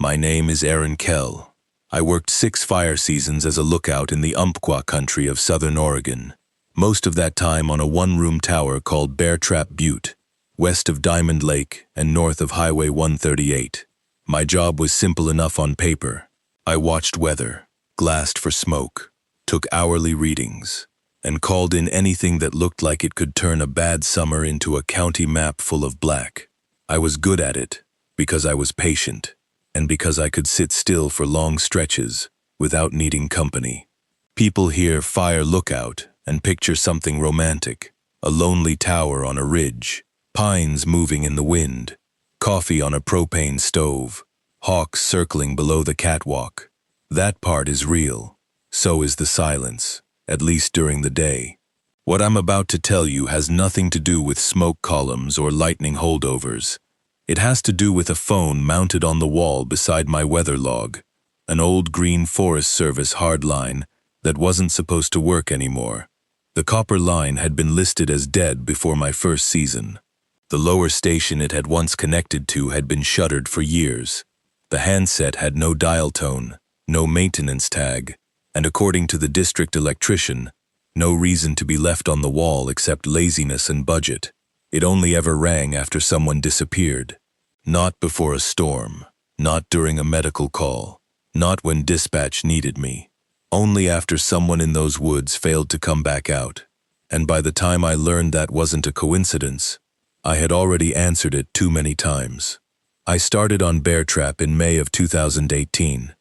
My name is Aaron Kell. I worked 6 fire seasons as a lookout in the Umpqua country of southern Oregon, most of that time on a one-room tower called Bear Trap Butte, west of Diamond Lake and north of Highway 138. My job was simple enough on paper. I watched weather, glassed for smoke, took hourly readings, and called in anything that looked like it could turn a bad summer into a county map full of black. I was good at it because I was patient, and because I could sit still for long stretches without needing company. People hear fire lookout and picture something romantic, a lonely tower on a ridge, pines moving in the wind, coffee on a propane stove, hawks circling below the catwalk. That part is real. So is the silence, at least during the day. What I'm about to tell you has nothing to do with smoke columns or lightning holdovers. It has to do with a phone mounted on the wall beside my weather log, an old green Forest Service hardline that wasn't supposed to work anymore. The copper line had been listed as dead before my first season. The lower station it had once connected to had been shuttered for years. The handset had no dial tone, no maintenance tag, and according to the district electrician, no reason to be left on the wall except laziness and budget. It only ever rang after someone disappeared. Not before a storm, not during a medical call, not when dispatch needed me. Only after someone in those woods failed to come back out. And by the time I learned that wasn't a coincidence, I had already answered it too many times. I started on Bear Trap in May of 2018.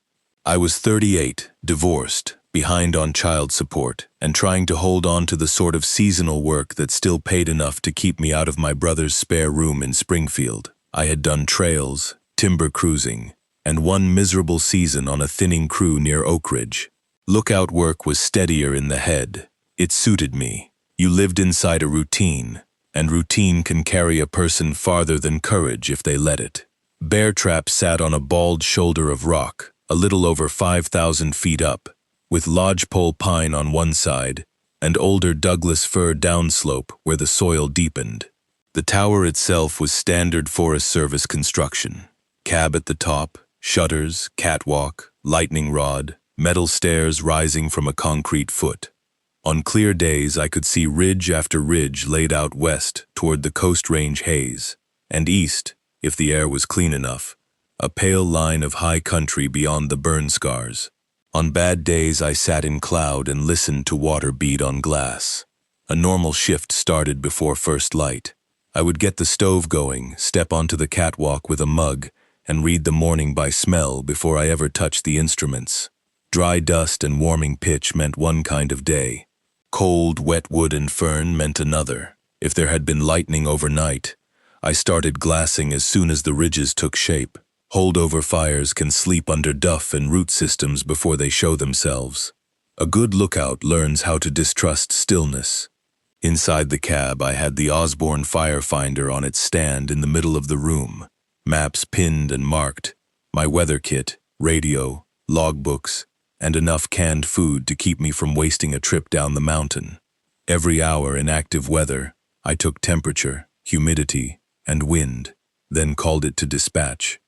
I was 38, divorced, behind on child support, and trying to hold on to the sort of seasonal work that still paid enough to keep me out of my brother's spare room in Springfield. I had done trails, timber cruising, and one miserable season on a thinning crew near Oak Ridge. Lookout work was steadier in the head. It suited me. You lived inside a routine, and routine can carry a person farther than courage if they let it. Bear Trap sat on a bald shoulder of rock, a little over 5,000 feet up, with lodgepole pine on one side and older Douglas fir downslope where the soil deepened. The tower itself was standard Forest Service construction. Cab at the top, shutters, catwalk, lightning rod, metal stairs rising from a concrete foot. On clear days I could see ridge after ridge laid out west toward the Coast Range haze, and east, if the air was clean enough, a pale line of high country beyond the burn scars. On bad days I sat in cloud and listened to water beat on glass. A normal shift started before first light. I would get the stove going, step onto the catwalk with a mug, and read the morning by smell before I ever touched the instruments. Dry dust and warming pitch meant one kind of day. Cold, wet wood and fern meant another. If there had been lightning overnight, I started glassing as soon as the ridges took shape. Holdover fires can sleep under duff and root systems before they show themselves. A good lookout learns how to distrust stillness. Inside the cab, I had the Osborne Firefinder on its stand in the middle of the room, maps pinned and marked, my weather kit, radio, logbooks, and enough canned food to keep me from wasting a trip down the mountain. Every hour in active weather, I took temperature, humidity, and wind, then called it to dispatch.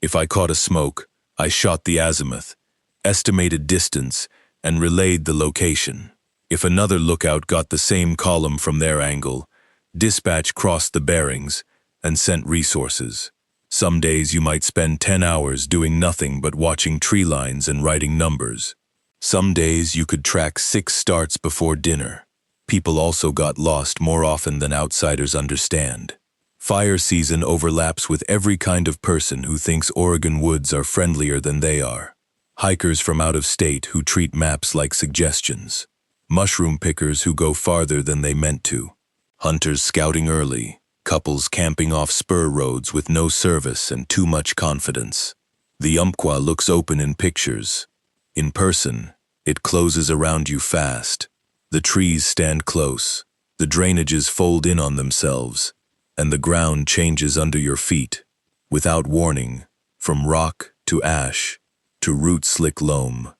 If I caught a smoke, I shot the azimuth, estimated distance, and relayed the location. If another lookout got the same column from their angle, dispatch crossed the bearings and sent resources. Some days you might spend 10 hours doing nothing but watching tree lines and writing numbers. Some days you could track 6 starts before dinner. People also got lost more often than outsiders understand. Fire season overlaps with every kind of person who thinks Oregon woods are friendlier than they are. Hikers from out of state who treat maps like suggestions. Mushroom pickers who go farther than they meant to. Hunters scouting early. Couples camping off spur roads with no service and too much confidence. The Umpqua looks open in pictures. In person, it closes around you fast. The trees stand close. The drainages fold in on themselves. And the ground changes under your feet, without warning, from rock to ash to root-slick loam.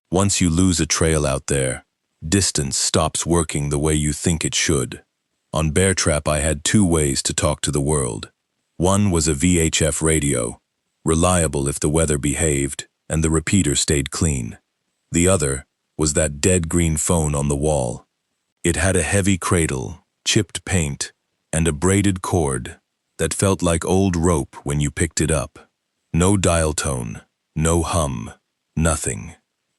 Once you lose a trail out there, distance stops working the way you think it should. On Bear Trap I had 2 ways to talk to the world. One was a VHF radio. reliable if the weather behaved and the repeater stayed clean. The other was that dead green phone on the wall. It had a heavy cradle, chipped paint, and a braided cord that felt like old rope when you picked it up. No dial tone, no hum, nothing.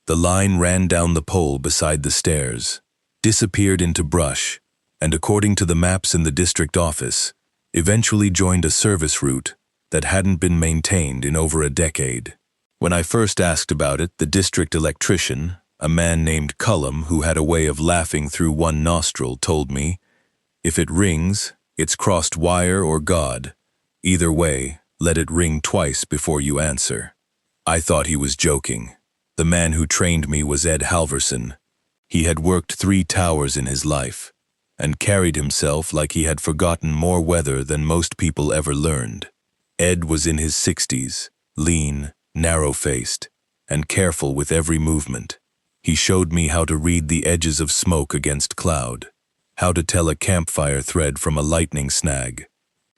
The line ran down the pole beside the stairs, disappeared into brush, and according to the maps in the district office, eventually joined a service route that hadn't been maintained in over a decade. When I first asked about it, the district electrician, a man named Cullum who had a way of laughing through one nostril, told me, "If it rings, it's crossed wire or God. Either way, let it ring twice before you answer." I thought he was joking. The man who trained me was Ed Halverson. He had worked 3 towers in his life, and carried himself like he had forgotten more weather than most people ever learned. Ed was in his 60s, lean, narrow-faced, and careful with every movement. He showed me how to read the edges of smoke against cloud, how to tell a campfire thread from a lightning snag,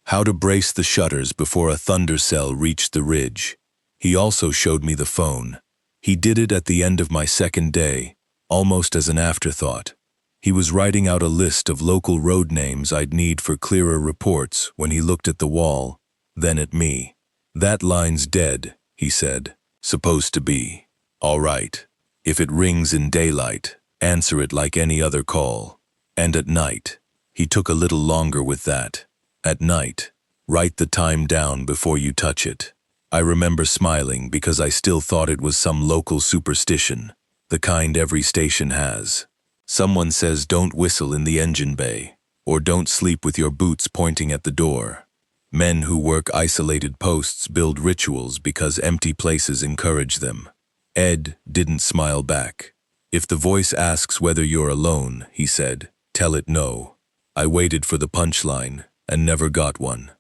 how to brace the shutters before a thunder cell reached the ridge. He also showed me the phone. He did it at the end of my second day, almost as an afterthought. He was writing out a list of local road names I'd need for clearer reports when he looked at the wall, then at me. "That line's dead," he said. "Supposed to be. All right. If it rings in daylight, answer it like any other call. And at night." He took a little longer with that. "At night, write the time down before you touch it." I remember smiling because I still thought it was some local superstition, the kind every station has. Someone says don't whistle in the engine bay, or don't sleep with your boots pointing at the door. Men who work isolated posts build rituals because empty places encourage them. Ed didn't smile back. "If the voice asks whether you're alone," he said, "tell it no." I waited for the punchline and never got one.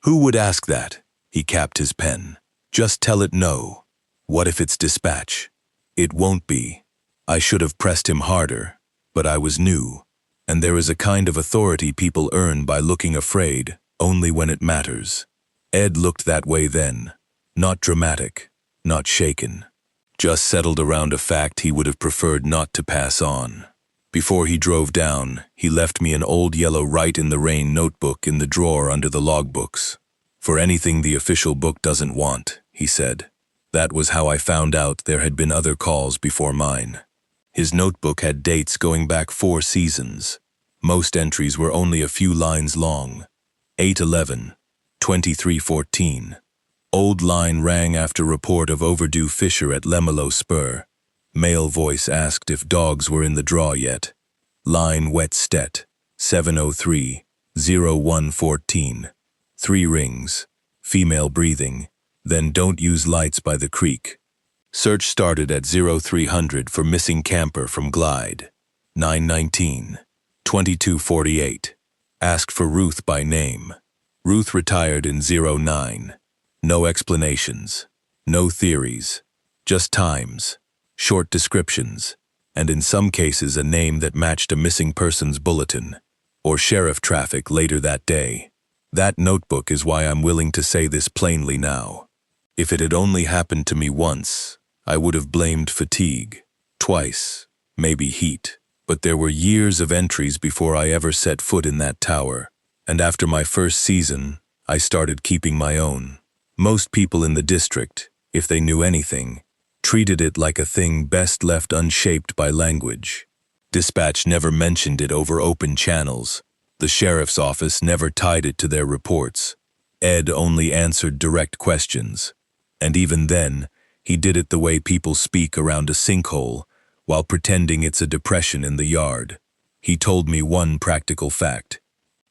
"Who would ask that?" He capped his pen. "Just tell it no. What if it's dispatch?" "It won't be." I should have pressed him harder, but I was new, and there is a kind of authority people earn by looking afraid only when it matters. Ed looked that way then, not dramatic, not shaken, just settled around a fact he would have preferred not to pass on. Before he drove down, he left me an old yellow Write in the Rain notebook in the drawer under the logbooks. "For anything the official book doesn't want," he said. That was how I found out there had been other calls before mine. His notebook had dates going back 4 seasons. Most entries were only a few lines long. 8/11, 23/14. Old line rang after report of overdue fissure at Lemelo Spur. Male voice asked if dogs were in the draw yet. Line wet stet, 7:03, 01:14. 3 rings. Female breathing. Then don't use lights by the creek. Search started at 0300 for missing camper from Glide. 9:19, 22:48. Asked for Ruth by name. Ruth retired in 09. No explanations. No theories. Just times. Short descriptions. And in some cases a name that matched a missing persons bulletin. Or sheriff traffic later that day. That notebook is why I'm willing to say this plainly now. If it had only happened to me once, I would have blamed fatigue. Twice, maybe heat. But there were years of entries before I ever set foot in that tower. And after my first season, I started keeping my own. Most people in the district, if they knew anything, treated it like a thing best left unshaped by language. Dispatch never mentioned it over open channels. The sheriff's office never tied it to their reports. Ed only answered direct questions. And even then, he did it the way people speak around a sinkhole, while pretending it's a depression in the yard. He told me one practical fact.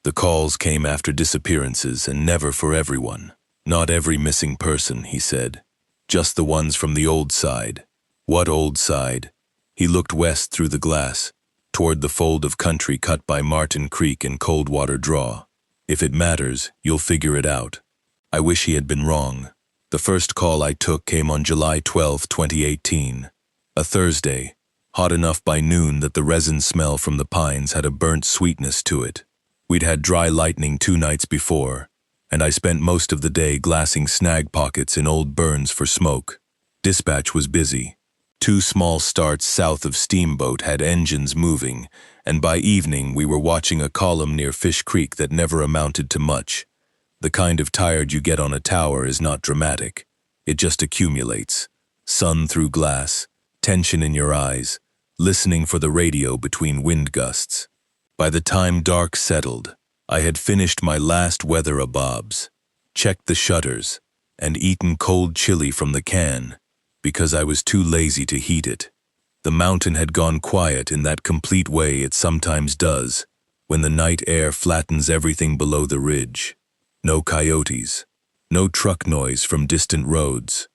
The calls came after disappearances and never for everyone. Not every missing person, he said. Just the ones from the old side. What old side? He looked west through the glass, toward the fold of country cut by Martin Creek and Coldwater Draw. If it matters, you'll figure it out. I wish he had been wrong. The first call I took came on July 12, 2018. A Thursday, hot enough by noon that the resin smell from the pines had a burnt sweetness to it. We'd had dry lightning 2 nights before, and I spent most of the day glassing snag pockets in old burns for smoke. Dispatch was busy. 2 small starts south of Steamboat had engines moving, and by evening we were watching a column near Fish Creek that never amounted to much. The kind of tired you get on a tower is not dramatic. It just accumulates. Sun through glass, tension in your eyes, listening for the radio between wind gusts. By the time dark settled, I had finished my last weather-a-bobs, checked the shutters, and eaten cold chili from the can, because I was too lazy to heat it. The mountain had gone quiet in that complete way it sometimes does, when the night air flattens everything below the ridge. No coyotes, no truck noise from distant roads,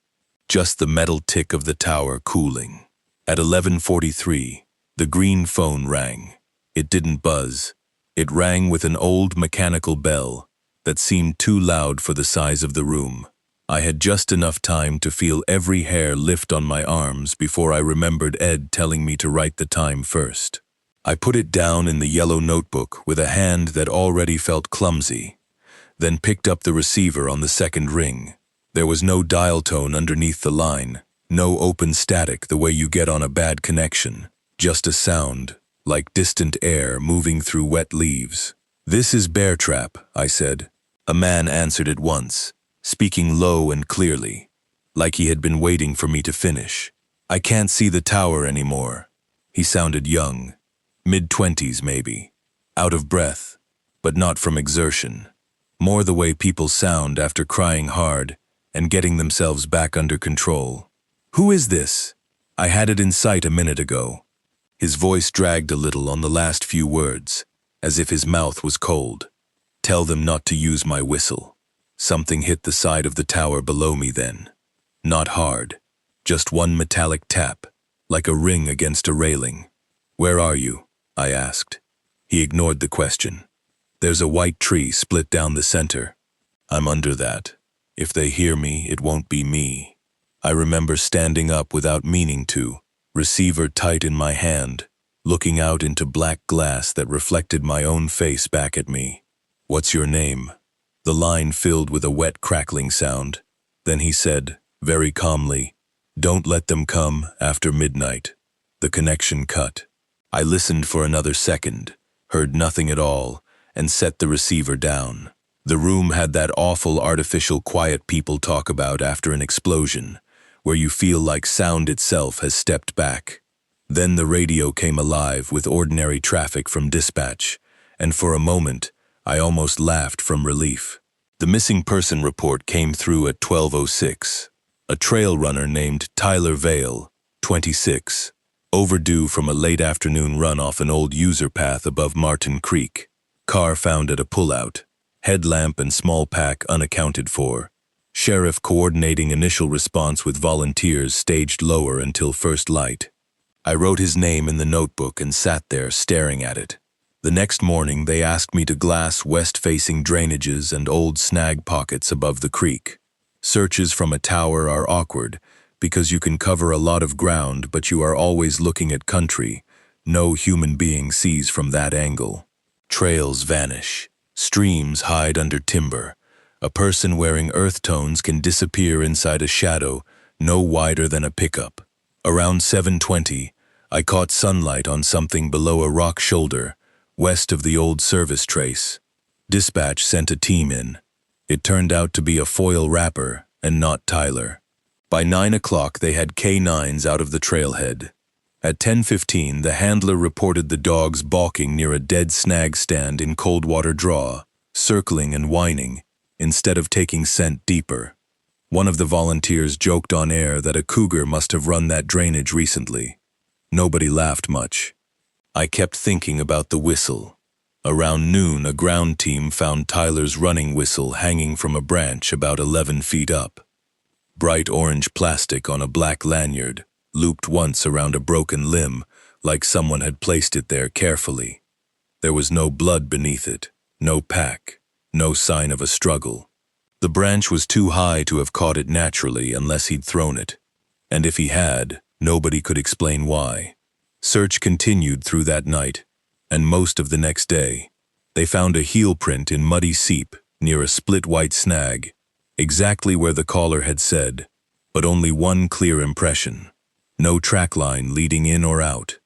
just the metal tick of the tower cooling. At 11:43, the green phone rang. It didn't buzz. It rang with an old mechanical bell that seemed too loud for the size of the room. I had just enough time to feel every hair lift on my arms before I remembered Ed telling me to write the time first. I put it down in the yellow notebook with a hand that already felt clumsy, then picked up the receiver on the second ring. There was no dial tone underneath the line, no open static the way you get on a bad connection, just a sound, like distant air moving through wet leaves. "This is Bear Trap," I said. A man answered at once, speaking low and clearly, like he had been waiting for me to finish. "I can't see the tower anymore." He sounded young, mid-20s maybe, out of breath, but not from exertion. More the way people sound after crying hard and getting themselves back under control. "Who is this?" I had it in sight a minute ago. His voice dragged a little on the last few words, as if his mouth was cold. "Tell them not to use my whistle." Something hit the side of the tower below me then. Not hard, just one metallic tap, like a ring against a railing. "Where are you?" I asked. He ignored the question. "There's a white tree split down the center. I'm under that. If they hear me, it won't be me." I remember standing up without meaning to, receiver tight in my hand, looking out into black glass that reflected my own face back at me. "What's your name?" The line filled with a wet crackling sound. Then he said, very calmly, "Don't let them come after midnight." The connection cut. I listened for another second, heard nothing at all, and set the receiver down. The room had that awful artificial quiet people talk about after an explosion, where you feel like sound itself has stepped back. Then the radio came alive with ordinary traffic from dispatch, and for a moment, I almost laughed from relief. The missing person report came through at 12:06. A trail runner named Tyler Vale, 26, overdue from a late afternoon run off an old user path above Martin Creek. Car found at a pullout. Headlamp and small pack unaccounted for. Sheriff coordinating initial response with volunteers staged lower until first light. I wrote his name in the notebook and sat there staring at it. The next morning they asked me to glass west-facing drainages and old snag pockets above the creek. Searches from a tower are awkward because you can cover a lot of ground but you are always looking at country. No human being sees from that angle. Trails vanish. Streams hide under timber. A person wearing earth tones can disappear inside a shadow no wider than a pickup. Around 7:20, I caught sunlight on something below a rock shoulder, west of the old service trace. Dispatch sent a team in. It turned out to be a foil wrapper and not Tyler. By 9 o'clock they had K9s out of the trailhead. At 10:15 the handler reported the dogs balking near a dead snag stand in Coldwater Draw, circling and whining, instead of taking scent deeper. One of the volunteers joked on air that a cougar must have run that drainage recently. Nobody laughed much. I kept thinking about the whistle. Around noon, a ground team found Tyler's running whistle hanging from a branch about 11 feet up. Bright orange plastic on a black lanyard, looped once around a broken limb, like someone had placed it there carefully. There was no blood beneath it, no pack, no sign of a struggle. The branch was too high to have caught it naturally unless he'd thrown it, and if he had, nobody could explain why. Search continued through that night, and most of the next day. They found a heel print in muddy seep near a split white snag, exactly where the caller had said, but only one clear impression. No track line leading in or out.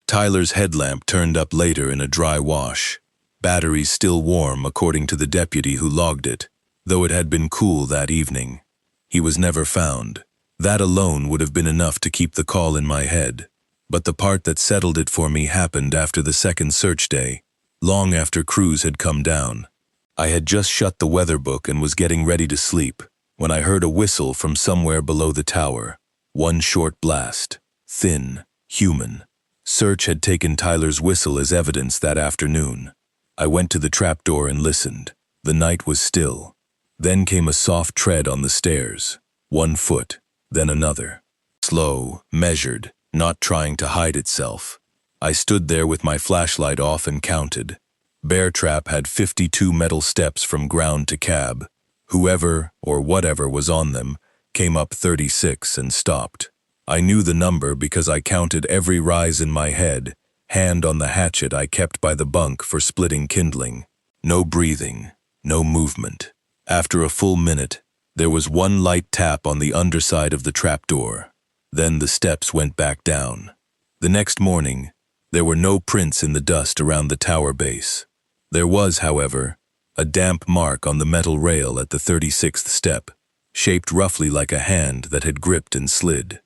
Tyler's headlamp turned up later in a dry wash. Batteries still warm according to the deputy who logged it, though it had been cool that evening. He was never found. That alone would have been enough to keep the call in my head. But the part that settled it for me happened after the second search day, long after crews had come down. I had just shut the weather book and was getting ready to sleep, when I heard a whistle from somewhere below the tower. One short blast. Thin. Human. Search had taken Tyler's whistle as evidence that afternoon. I went to the trapdoor and listened. The night was still. Then came a soft tread on the stairs. 1 foot, then another. Slow, measured, not trying to hide itself. I stood there with my flashlight off and counted. Bear Trap had 52 metal steps from ground to cab. Whoever, or whatever was on them, came up 36 and stopped. I knew the number because I counted every rise in my head, hand on the hatchet I kept by the bunk for splitting kindling. No breathing, no movement. After a full minute, there was one light tap on the underside of the trapdoor. Then the steps went back down. The next morning, there were no prints in the dust around the tower base. There was, however, a damp mark on the metal rail at the 36th step, shaped roughly like a hand that had gripped and slid.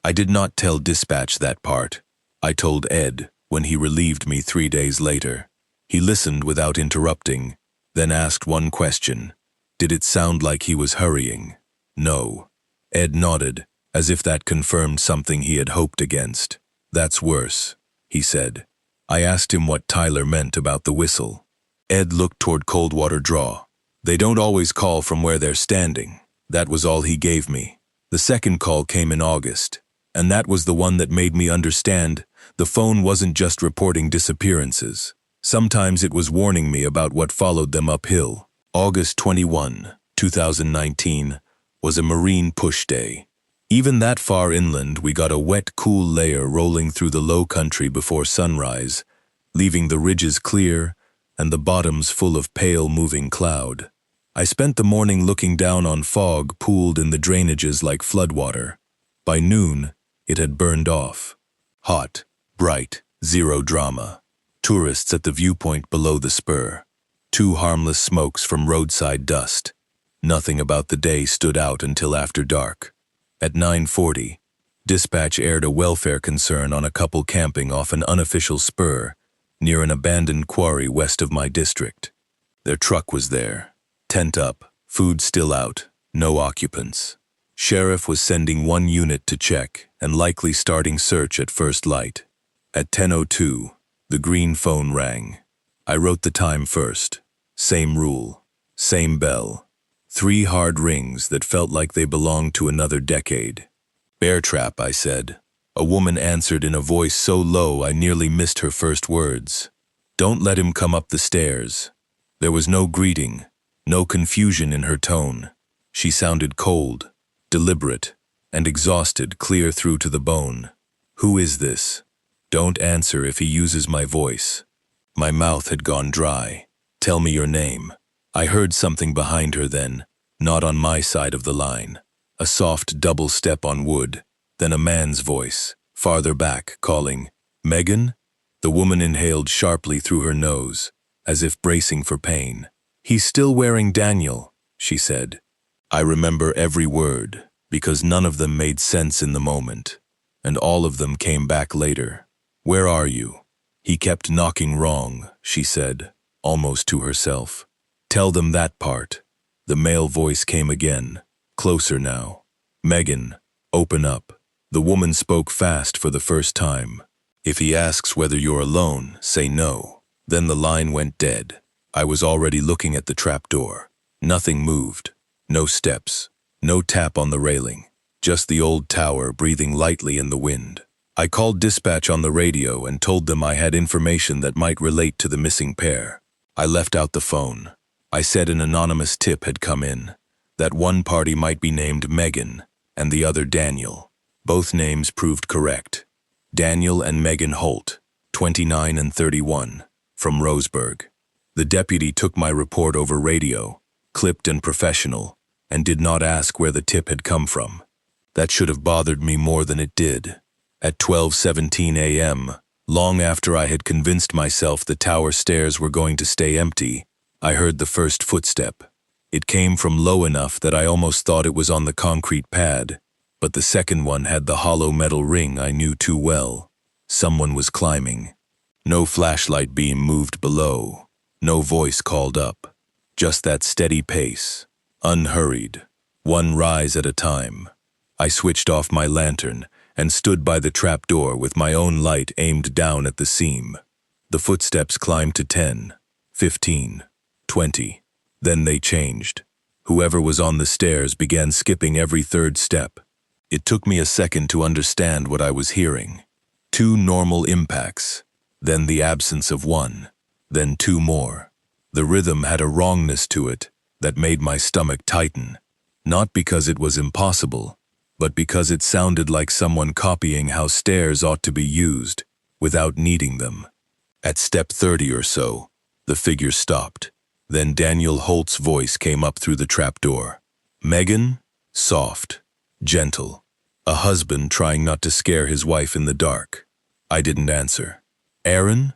I did not tell dispatch that part. I told Ed when he relieved me 3 days later. He listened without interrupting, then asked one question. Did it sound like he was hurrying? No. Ed nodded, as if that confirmed something he had hoped against. That's worse, he said. I asked him what Tyler meant about the whistle. Ed looked toward Coldwater Draw. They don't always call from where they're standing. That was all he gave me. The second call came in August, and that was the one that made me understand the phone wasn't just reporting disappearances. Sometimes it was warning me about what followed them uphill. August 21, 2019, was a marine push day. Even that far inland, we got a wet, cool layer rolling through the low country before sunrise, leaving the ridges clear and the bottoms full of pale moving cloud. I spent the morning looking down on fog pooled in the drainages like floodwater. By noon, it had burned off. Hot, bright, zero drama. Tourists at the viewpoint below the spur. 2 harmless smokes from roadside dust. Nothing about the day stood out until after dark. At 9:40, dispatch aired a welfare concern on a couple camping off an unofficial spur near an abandoned quarry west of my district. Their truck was there, tent up, food still out, no occupants. Sheriff was sending 1 unit to check and likely starting search at first light. At 10:02, the green phone rang. I wrote the time first. Same rule, same bell. 3 hard rings that felt like they belonged to another decade. Bear Trap, I said. A woman answered in a voice so low I nearly missed her first words. Don't let him come up the stairs. There was no greeting, no confusion in her tone. She sounded cold, deliberate, and exhausted clear through to the bone. Who is this? Don't answer if he uses my voice. My mouth had gone dry. Tell me your name. I heard something behind her then, not on my side of the line. A soft double step on wood, then a man's voice, farther back, calling, Megan? The woman inhaled sharply through her nose, as if bracing for pain. He's still wearing Daniel, she said. I remember every word, because none of them made sense in the moment, and all of them came back later. Where are you? He kept knocking wrong, she said, almost to herself. Tell them that part. The male voice came again, closer now. Megan, open up. The woman spoke fast for the first time. If he asks whether you're alone, say no. Then the line went dead. I was already looking at the trapdoor. Nothing moved. No steps. No tap on the railing. Just the old tower breathing lightly in the wind. I called dispatch on the radio and told them I had information that might relate to the missing pair. I left out the phone. I said an anonymous tip had come in, that one party might be named Megan and the other Daniel. Both names proved correct. Daniel and Megan Holt, 29 and 31, from Roseburg. The deputy took my report over radio. clipped and professional, and did not ask where the tip had come from. That should have bothered me more than it did. At 12:17 a.m., long after I had convinced myself the tower stairs were going to stay empty, I heard the first footstep. It came from low enough that I almost thought it was on the concrete pad, but the second one had the hollow metal ring I knew too well. Someone was climbing. No flashlight beam moved below. No voice called up. Just that steady pace, unhurried, one rise at a time. I switched off my lantern and stood by the trapdoor with my own light aimed down at the seam. The footsteps climbed to 10, 15, 20. Then they changed. Whoever was on the stairs began skipping every third step. It took me a second to understand what I was hearing. 2 normal impacts, then the absence of one, then 2 more. The rhythm had a wrongness to it that made my stomach tighten, not because it was impossible, but because it sounded like someone copying how stairs ought to be used without needing them. At step 30 or so, the figure stopped. Then Daniel Holt's voice came up through the trapdoor. Megan? Soft, gentle. A husband trying not to scare his wife in the dark. I didn't answer. Aaron?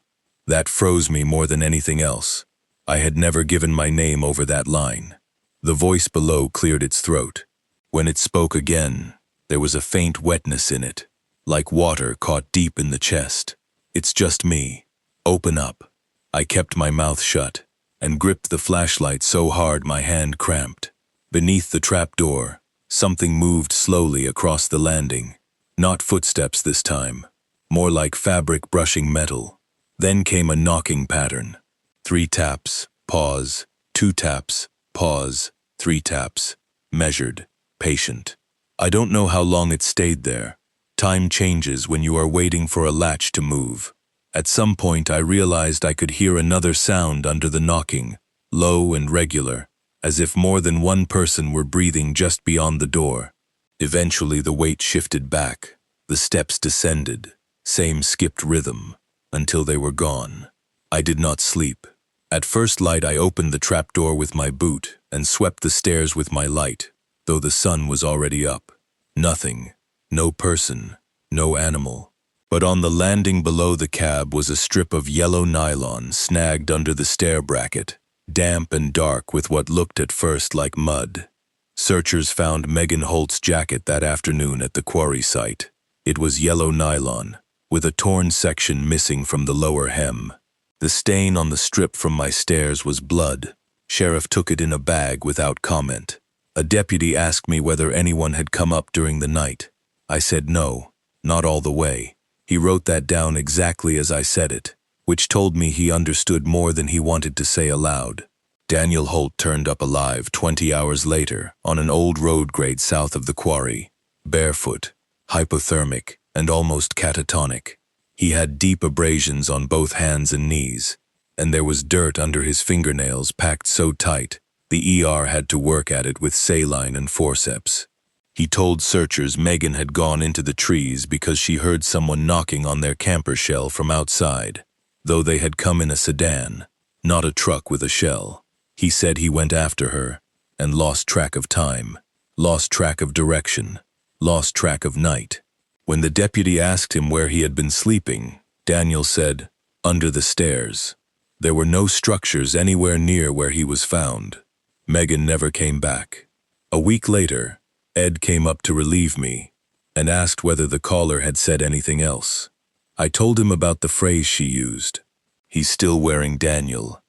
That froze me more than anything else. I had never given my name over that line. The voice below cleared its throat. When it spoke again, there was a faint wetness in it, like water caught deep in the chest. It's just me. Open up. I kept my mouth shut and gripped the flashlight so hard my hand cramped. Beneath the trapdoor, something moved slowly across the landing. Not footsteps this time, more like fabric brushing metal. Then came a knocking pattern. 3 taps, pause, 2 taps, pause, 3 taps. Measured, patient. I don't know how long it stayed there. Time changes when you are waiting for a latch to move. At some point I realized I could hear another sound under the knocking, low and regular, as if more than one person were breathing just beyond the door. Eventually the weight shifted back. The steps descended, same skipped rhythm, until they were gone. I did not sleep. At first light I opened the trapdoor with my boot and swept the stairs with my light, though the sun was already up. Nothing, no person, no animal. But on the landing below the cab was a strip of yellow nylon snagged under the stair bracket, damp and dark with what looked at first like mud. Searchers found Megan Holt's jacket that afternoon at the quarry site. It was yellow nylon, with a torn section missing from the lower hem. The stain on the strip from my stairs was blood. Sheriff took it in a bag without comment. A deputy asked me whether anyone had come up during the night. I said no, not all the way. He wrote that down exactly as I said it, which told me he understood more than he wanted to say aloud. Daniel Holt turned up alive 20 hours later on an old road grade south of the quarry, barefoot, hypothermic, and almost catatonic. He had deep abrasions on both hands and knees, and there was dirt under his fingernails packed so tight the ER had to work at it with saline and forceps. He told searchers Megan had gone into the trees because she heard someone knocking on their camper shell from outside, though they had come in a sedan, not a truck with a shell. He said he went after her and lost track of time, lost track of direction, lost track of night. When the deputy asked him where he had been sleeping, Daniel said, under the stairs. There were no structures anywhere near where he was found. Megan never came back. A week later, Ed came up to relieve me and asked whether the caller had said anything else. I told him about the phrase she used. He's still wearing Daniel.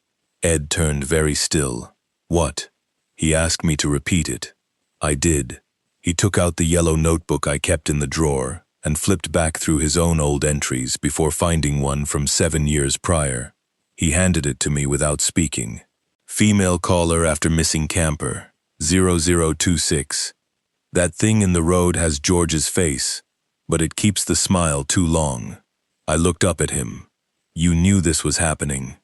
Ed turned very still. What? He asked me to repeat it. I did. He took out the yellow notebook I kept in the drawer and flipped back through his own old entries before finding one from 7 years prior. He handed it to me without speaking. Female caller after missing camper, 0026. That thing in the road has George's face, but it keeps the smile too long. I looked up at him. You knew this was happening.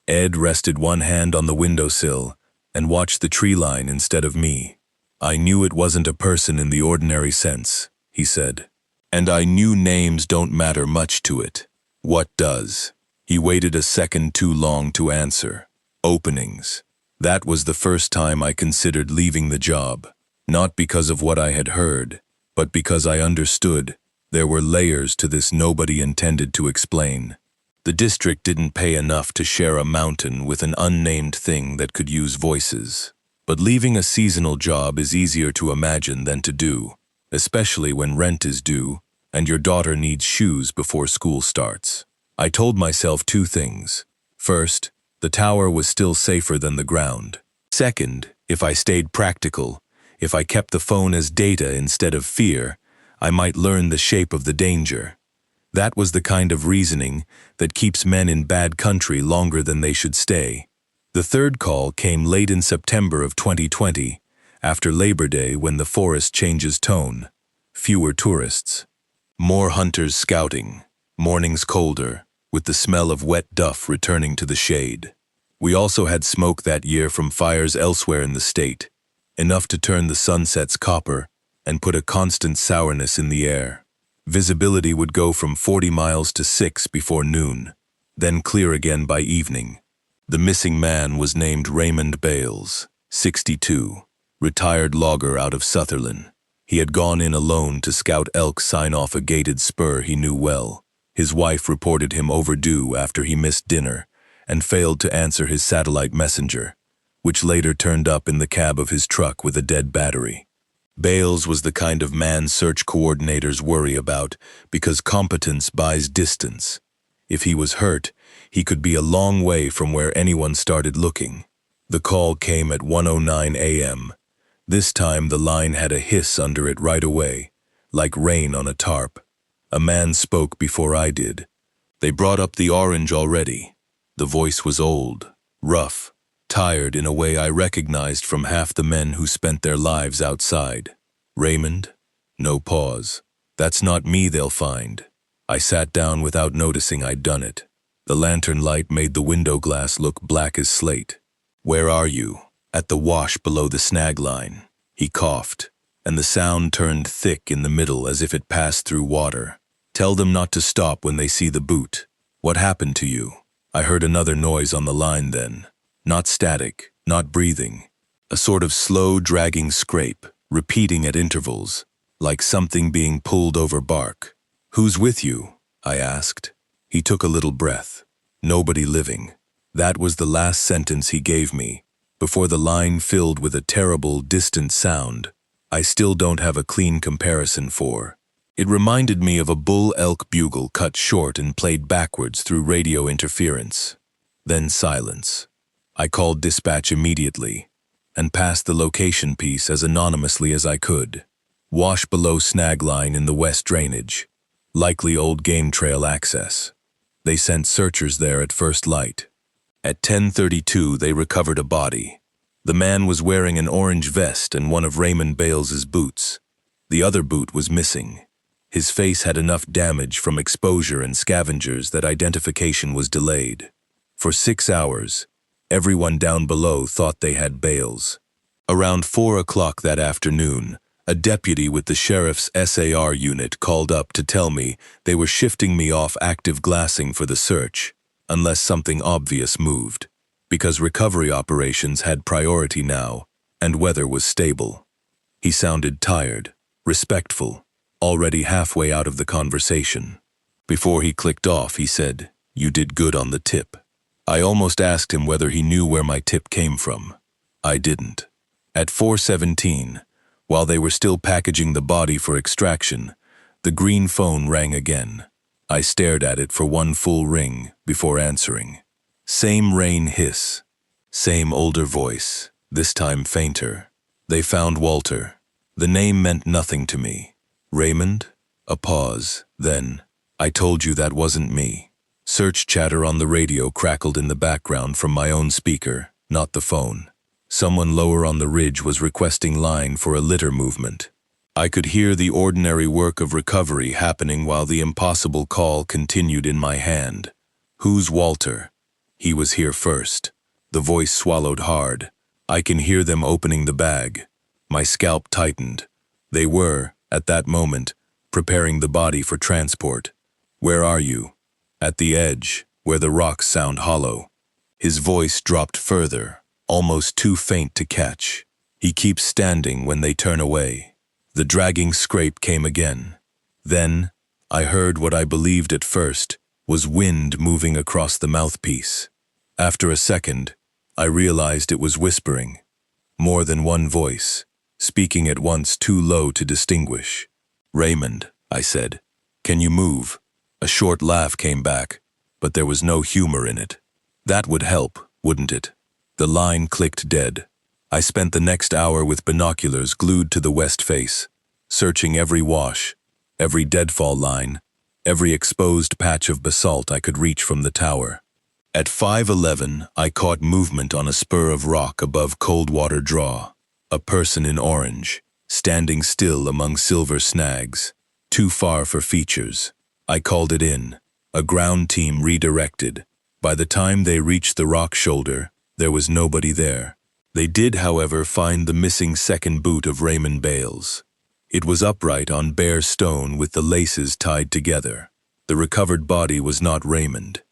Ed rested one hand on the windowsill and watched the tree line instead of me. I knew it wasn't a person in the ordinary sense, he said. And I knew names don't matter much to it. What does? He waited a second too long to answer. Openings. That was the first time I considered leaving the job, not because of what I had heard, but because I understood there were layers to this nobody intended to explain. The district didn't pay enough to share a mountain with an unnamed thing that could use voices. But leaving a seasonal job is easier to imagine than to do, especially when rent is due and your daughter needs shoes before school starts. I told myself two things. First, the tower was still safer than the ground. Second, if I stayed practical, if I kept the phone as data instead of fear, I might learn the shape of the danger. That was the kind of reasoning that keeps men in bad country longer than they should stay. The third call came late in September of 2020, after Labor Day when the forest changes tone. Fewer tourists. More hunters scouting. Mornings colder, with the smell of wet duff returning to the shade. We also had smoke that year from fires elsewhere in the state, enough to turn the sunsets copper and put a constant sourness in the air. Visibility would go from 40 miles to 6 before noon, then clear again by evening. The missing man was named Raymond Bales, 62, retired logger out of Sutherland. He had gone in alone to scout elk sign off a gated spur he knew well. His wife reported him overdue after he missed dinner and failed to answer his satellite messenger, which later turned up in the cab of his truck with a dead battery. Bales was the kind of man search coordinators worry about because competence buys distance. If he was hurt, he could be a long way from where anyone started looking. The call came at 1:09 a.m. This time the line had a hiss under it right away, like rain on a tarp. A man spoke before I did. They brought up the orange already. The voice was old, rough, tired in a way I recognized from half the men who spent their lives outside. Raymond? No pause. That's not me they'll find. I sat down without noticing I'd done it. The lantern light made the window glass look black as slate. Where are you? At the wash below the snag line. He coughed, and the sound turned thick in the middle as if it passed through water. Tell them not to stop when they see the boot. What happened to you? I heard another noise on the line then. Not static, not breathing. A sort of slow, dragging scrape, repeating at intervals, like something being pulled over bark. Who's with you? I asked. He took a little breath. Nobody living. That was the last sentence he gave me, before the line filled with a terrible, distant sound I still don't have a clean comparison for. It reminded me of a bull elk bugle cut short and played backwards through radio interference. Then silence. I called dispatch immediately and passed the location piece as anonymously as I could. Wash below snag line in the west drainage. Likely old game trail access. They sent searchers there at first light. At 10:32 they recovered a body. The man was wearing an orange vest and one of Raymond Bales's boots. The other boot was missing. His face had enough damage from exposure and scavengers that identification was delayed. For 6 hours, everyone down below thought they had Bales. Around 4 o'clock that afternoon, a deputy with the sheriff's SAR unit called up to tell me they were shifting me off active glassing for the search, unless something obvious moved, because recovery operations had priority now, and weather was stable. He sounded tired, respectful, already halfway out of the conversation. Before he clicked off, he said, "You did good on the tip." I almost asked him whether he knew where my tip came from. I didn't. At 4:17, while they were still packaging the body for extraction, the green phone rang again. I stared at it for one full ring before answering. Same rain hiss. Same older voice, this time fainter. They found Walter. The name meant nothing to me. Raymond? A pause, then, "I told you that wasn't me." Search chatter on the radio crackled in the background from my own speaker, not the phone. Someone lower on the ridge was requesting line for a litter movement. I could hear the ordinary work of recovery happening while the impossible call continued in my hand. "Who's Walter?" "He was here first." The voice swallowed hard. I can hear them opening the bag. My scalp tightened. They were, at that moment, preparing the body for transport. "Where are you?" "At the edge, where the rocks sound hollow." His voice dropped further. almost too faint to catch. He keeps standing when they turn away. The dragging scrape came again. Then, I heard what I believed at first was wind moving across the mouthpiece. After a second, I realized it was whispering. More than one voice, speaking at once too low to distinguish. "Raymond," I said, "can you move?" A short laugh came back, but there was no humor in it. That would help, wouldn't it? The line clicked dead. I spent the next hour with binoculars glued to the west face, searching every wash, every deadfall line, every exposed patch of basalt I could reach from the tower. At 5:11, I caught movement on a spur of rock above Coldwater Draw. A person in orange, standing still among silver snags, too far for features. I called it in. A ground team redirected. By the time they reached the rock shoulder, there was nobody there. They did, however, find the missing second boot of Raymond Bales. It was upright on bare stone with the laces tied together. The recovered body was not Raymond.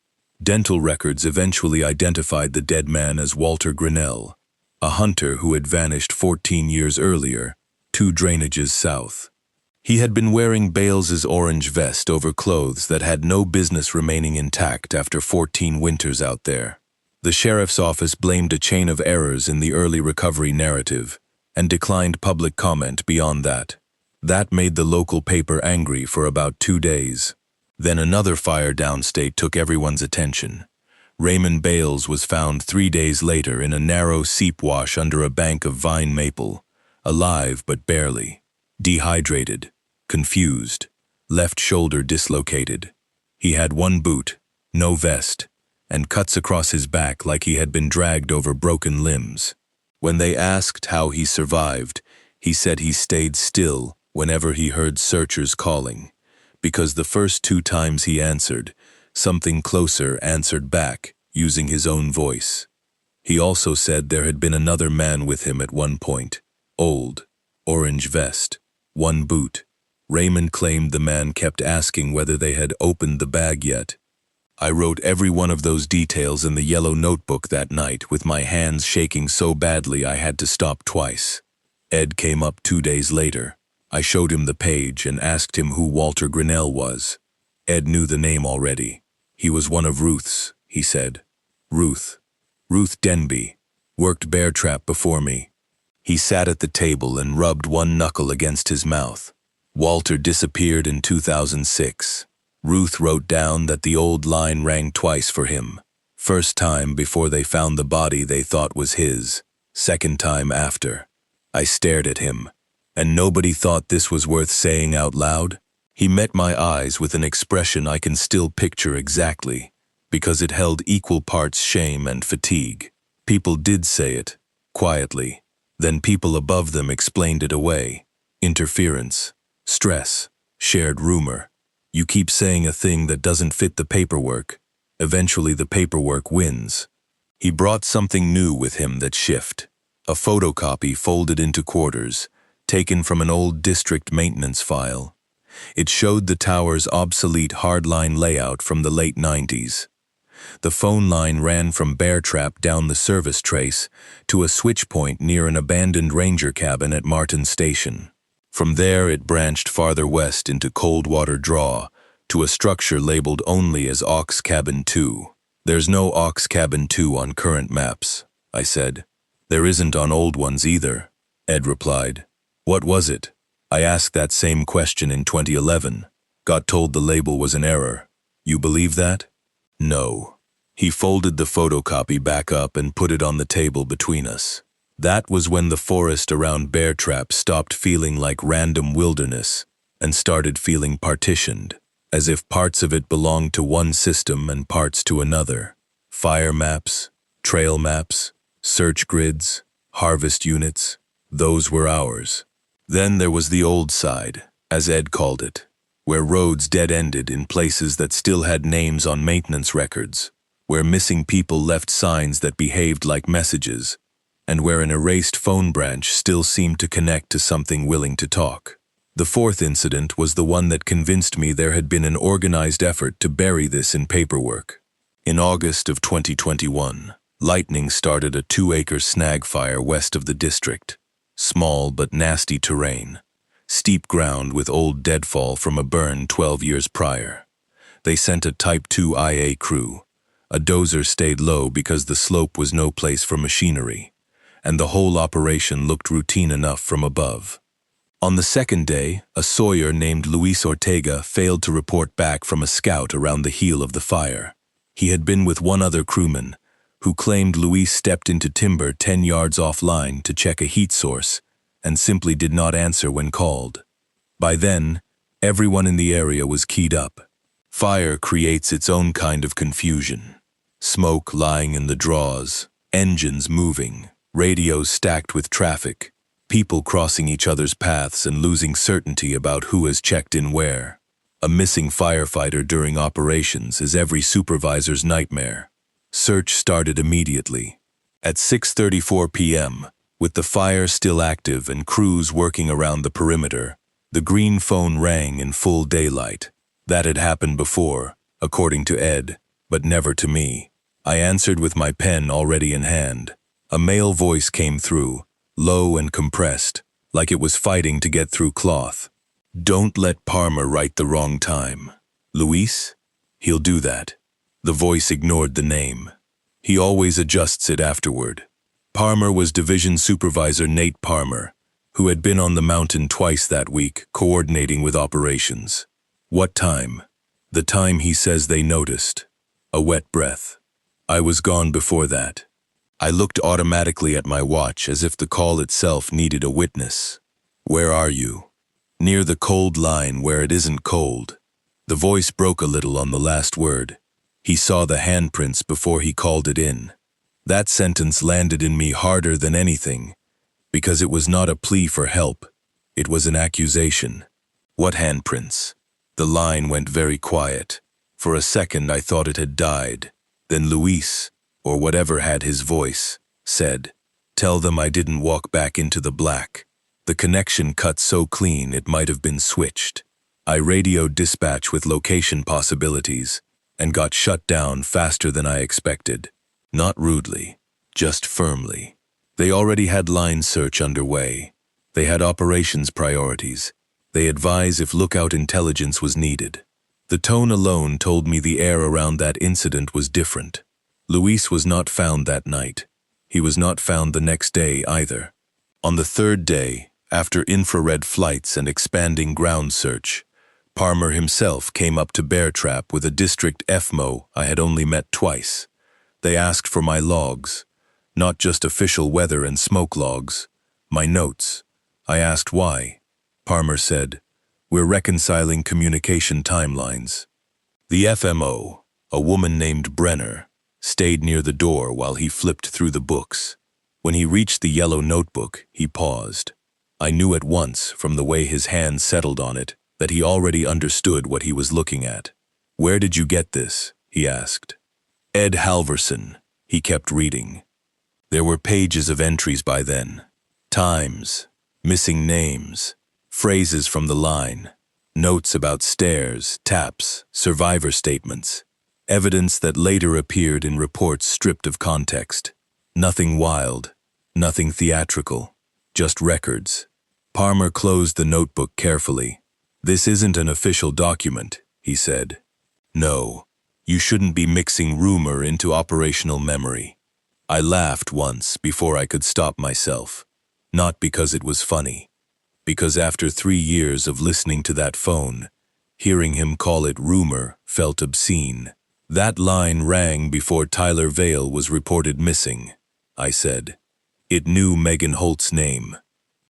Dental records eventually identified the dead man as Walter Grinnell, a hunter who had vanished 14 years earlier, 2 drainages south. He had been wearing Bales's orange vest over clothes that had no business remaining intact after 14 winters out there. The sheriff's office blamed a chain of errors in the early recovery narrative and declined public comment beyond that. That made the local paper angry for about 2 days. Then another fire downstate took everyone's attention. Raymond Bales was found 3 days later in a narrow seep wash under a bank of vine maple, alive but barely, dehydrated, confused, left shoulder dislocated. He had 1 boot, no vest, and cuts across his back like he had been dragged over broken limbs. When they asked how he survived, he said he stayed still whenever he heard searchers calling, because the first 2 times he answered, something closer answered back, using his own voice. He also said there had been another man with him at one point. Old, orange vest, 1 boot. Raymond claimed the man kept asking whether they had opened the bag yet. I wrote every one of those details in the yellow notebook that night, with my hands shaking so badly I had to stop twice. Ed came up 2 days later. I showed him the page and asked him who Walter Grinnell was. Ed knew the name already. He was one of Ruth's, he said. Ruth Denby, worked Bear Trap before me. He sat at the table and rubbed 1 knuckle against his mouth. Walter disappeared in 2006. Ruth wrote down that the old line rang twice for him. First time before they found the body they thought was his. Second time after. I stared at him. And nobody thought this was worth saying out loud? He met my eyes with an expression I can still picture exactly, because it held equal parts shame and fatigue. People did say it, quietly. Then people above them explained it away. Interference, stress, shared rumor. You keep saying a thing that doesn't fit the paperwork. Eventually the paperwork wins. He brought something new with him that shift. A photocopy folded into quarters, taken from an old district maintenance file. It showed the tower's obsolete hardline layout from the late 90s. The phone line ran from Bear Trap down the service trace to a switch point near an abandoned ranger cabin at Martin Station. From there it branched farther west into Coldwater Draw to a structure labeled only as Aux Cabin 2. There's no Aux Cabin 2 on current maps, I said. There isn't on old ones either, Ed replied. What was it? I asked that same question in 2011. Got told the label was an error. You believe that? No. He folded the photocopy back up and put it on the table between us. That was when the forest around Bear Trap stopped feeling like random wilderness and started feeling partitioned, as if parts of it belonged to one system and parts to another. Fire maps, trail maps, search grids, harvest units, those were ours. Then there was the old side, as Ed called it, where roads dead-ended in places that still had names on maintenance records, where missing people left signs that behaved like messages, and where an erased phone branch still seemed to connect to something willing to talk. The 4th incident was the one that convinced me there had been an organized effort to bury this in paperwork. In August of 2021, Lightning started a 2-acre snag fire west of the district. Small but nasty terrain. Steep ground with old deadfall from a burn 12 years prior. They sent a Type 2 IA crew. A dozer stayed low because the slope was no place for machinery, and the whole operation looked routine enough from above. On the second day, a sawyer named Luis Ortega failed to report back from a scout around the heel of the fire. He had been with one other crewman, who claimed Luis stepped into timber 10 yards offline to check a heat source and simply did not answer when called. By then, everyone in the area was keyed up. Fire creates its own kind of confusion. Smoke lying in the draws, engines moving, radios stacked with traffic, people crossing each other's paths and losing certainty about who has checked in where. A missing firefighter during operations is every supervisor's nightmare. Search started immediately. At 6:34 p.m., with the fire still active and crews working around the perimeter, the green phone rang in full daylight. That had happened before, according to Ed, but never to me. I answered with my pen already in hand. A male voice came through, low and compressed, like it was fighting to get through cloth. "Don't let Parmer write the wrong time. Luis? He'll do that." The voice ignored the name. He always adjusts it afterward. Parmer was Division Supervisor Nate Parmer, who had been on the mountain twice that week, coordinating with operations. What time? The time he says they noticed. A wet breath. I was gone before that. I looked automatically at my watch as if the call itself needed a witness. "Where are you?" "Near the cold line where it isn't cold." The voice broke a little on the last word. He saw the handprints before he called it in. That sentence landed in me harder than anything, because it was not a plea for help. It was an accusation. What handprints? The line went very quiet. For a second I thought it had died. Then Luis, or whatever had his voice, said, "Tell them I didn't walk back into the black." The connection cut so clean it might have been switched. I radioed dispatch with location possibilities, and got shut down faster than I expected. Not rudely, just firmly. They already had line search underway. They had operations priorities. They advised if lookout intelligence was needed. The tone alone told me the air around that incident was different. Luis was not found that night. He was not found the next day either. On the third day, after infrared flights and expanding ground search, Parmer himself came up to Bear Trap with a district FMO I had only met twice. They asked for my logs, not just official weather and smoke logs, my notes. I asked why. Parmer said, "We're reconciling communication timelines." The FMO, a woman named Brenner, stayed near the door while he flipped through the books. When he reached the yellow notebook, he paused. I knew at once, from the way his hand settled on it, that he already understood what he was looking at. "Where did you get this?" he asked. "Ed Halverson," he kept reading. There were pages of entries by then. Times, missing names, phrases from the line, notes about stairs, taps, survivor statements, evidence that later appeared in reports stripped of context. Nothing wild, nothing theatrical, just records. Parmer closed the notebook carefully. "This isn't an official document," he said. "No, you shouldn't be mixing rumor into operational memory." I laughed once before I could stop myself. Not because it was funny. Because after 3 years of listening to that phone, hearing him call it rumor felt obscene. "That line rang before Tyler Vale was reported missing," I said. "It knew Megan Holt's name.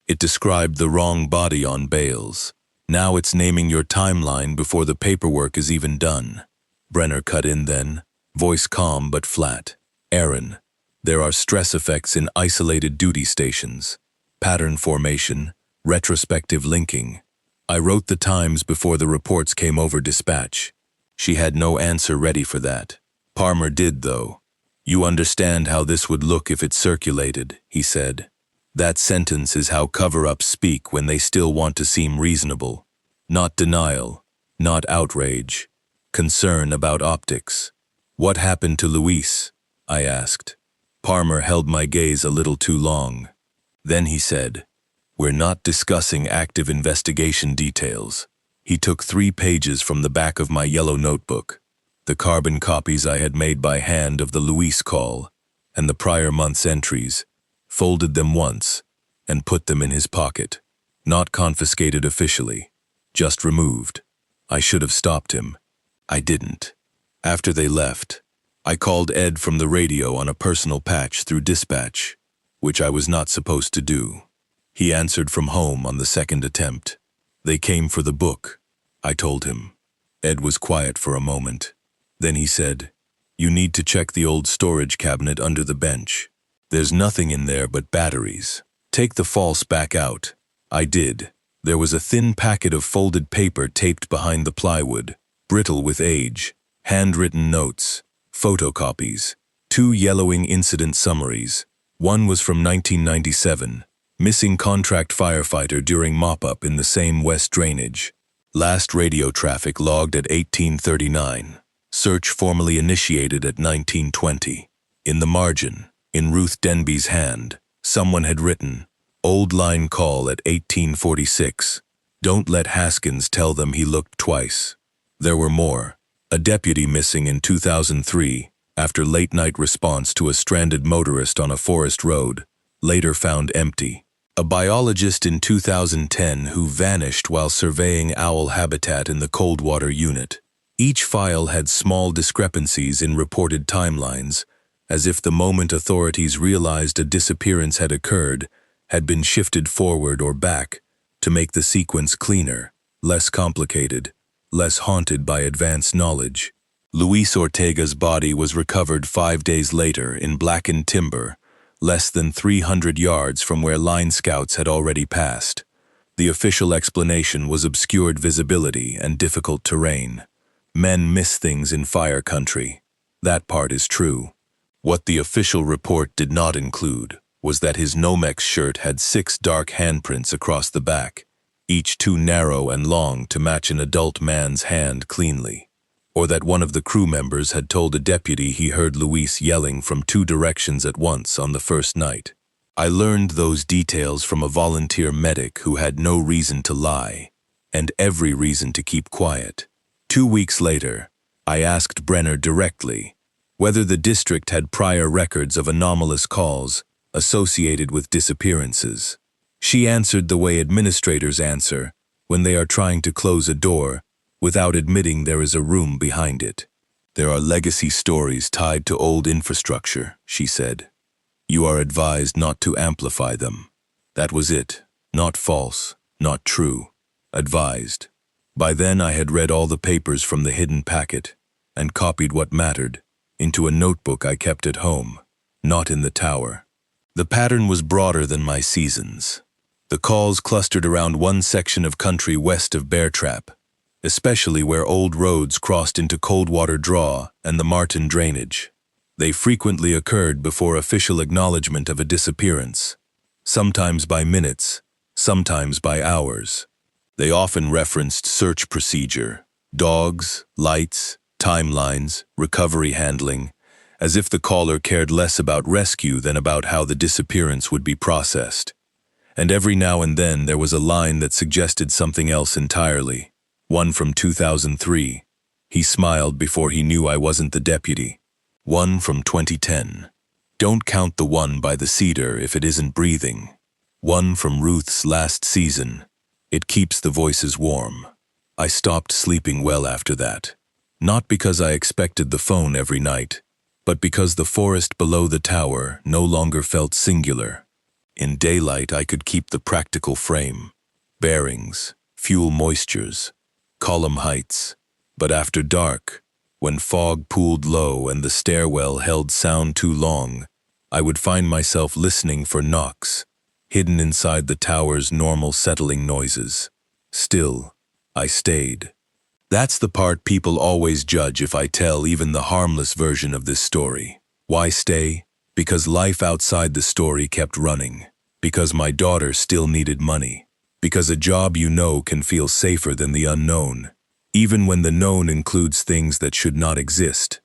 It described the wrong body on Bales. Now it's naming your timeline before the paperwork is even done." Brenner cut in then, voice calm but flat. "Aaron, there are stress effects in isolated duty stations. Pattern formation, retrospective linking. I wrote the times before the reports came over dispatch." She had no answer ready for that. Parmer did, though. "You understand how this would look if it circulated," he said. "That sentence is how cover-ups speak when they still want to seem reasonable. Not denial, not outrage. Concern about optics." "What happened to Luis?" I asked. Parmer held my gaze a little too long. Then he said, "We're not discussing active investigation details." He took 3 pages from the back of my yellow notebook, the carbon copies I had made by hand of the Luis call, and the prior month's entries, folded them once, and put them in his pocket. Not confiscated officially, just removed. I should have stopped him. I didn't. After they left, I called Ed from the radio on a personal patch through dispatch, which I was not supposed to do. He answered from home on the 2nd attempt. They came for the book, I told him. Ed was quiet for a moment. Then he said, "You need to check the old storage cabinet under the bench. There's nothing in there but batteries. Take the false back out." I did. There was a thin packet of folded paper taped behind the plywood, brittle with age, handwritten notes, photocopies, 2 yellowing incident summaries. One was from 1997, missing contract firefighter during mop-up in the same west drainage. Last radio traffic logged at 1839. Search formally initiated at 1920. In the margin, in Ruth Denby's hand, someone had written, "Old line call at 1846. Don't let Haskins tell them he looked twice." There were more. A deputy missing in 2003 after late-night response to a stranded motorist on a forest road, later found empty. A biologist in 2010 who vanished while surveying owl habitat in the Coldwater unit. Each file had small discrepancies in reported timelines, as if the moment authorities realized a disappearance had occurred, had been shifted forward or back to make the sequence cleaner, less complicated, less haunted by advanced knowledge. Luis Ortega's body was recovered 5 days later in blackened timber, less than 300 yards from where line scouts had already passed. The official explanation was obscured visibility and difficult terrain. Men miss things in fire country. That part is true. What the official report did not include was that his Nomex shirt had 6 dark handprints across the back, each too narrow and long to match an adult man's hand cleanly, or that one of the crew members had told a deputy he heard Luis yelling from 2 directions at once on the first night. I learned those details from a volunteer medic who had no reason to lie, and every reason to keep quiet. 2 weeks later, I asked Brenner directly whether the district had prior records of anomalous calls associated with disappearances. She answered the way administrators answer when they are trying to close a door without admitting there is a room behind it. "There are legacy stories tied to old infrastructure," she said. "You are advised not to amplify them." That was it. Not false, not true. Advised. By then I had read all the papers from the hidden packet and copied what mattered into a notebook I kept at home, not in the tower. The pattern was broader than my seasons. The calls clustered around one section of country west of Bear Trap, especially where old roads crossed into Coldwater Draw and the Martin drainage. They frequently occurred before official acknowledgement of a disappearance, sometimes by minutes, sometimes by hours. They often referenced search procedure, dogs, lights, timelines, recovery handling, as if the caller cared less about rescue than about how the disappearance would be processed. And every now and then there was a line that suggested something else entirely. One from 2003. He smiled before he knew I wasn't the deputy. One from 2010. Don't count the one by the cedar if it isn't breathing. One from Ruth's last season. It keeps the voices warm. I stopped sleeping well after that. Not because I expected the phone every night, but because the forest below the tower no longer felt singular. In daylight I could keep the practical frame, bearings, fuel moistures, column heights. But after dark, when fog pooled low and the stairwell held sound too long, I would find myself listening for knocks, hidden inside the tower's normal settling noises. Still, I stayed. That's the part people always judge if I tell even the harmless version of this story. Why stay? Because life outside the story kept running. Because my daughter still needed money. Because a job you know can feel safer than the unknown, even when the known includes things that should not exist.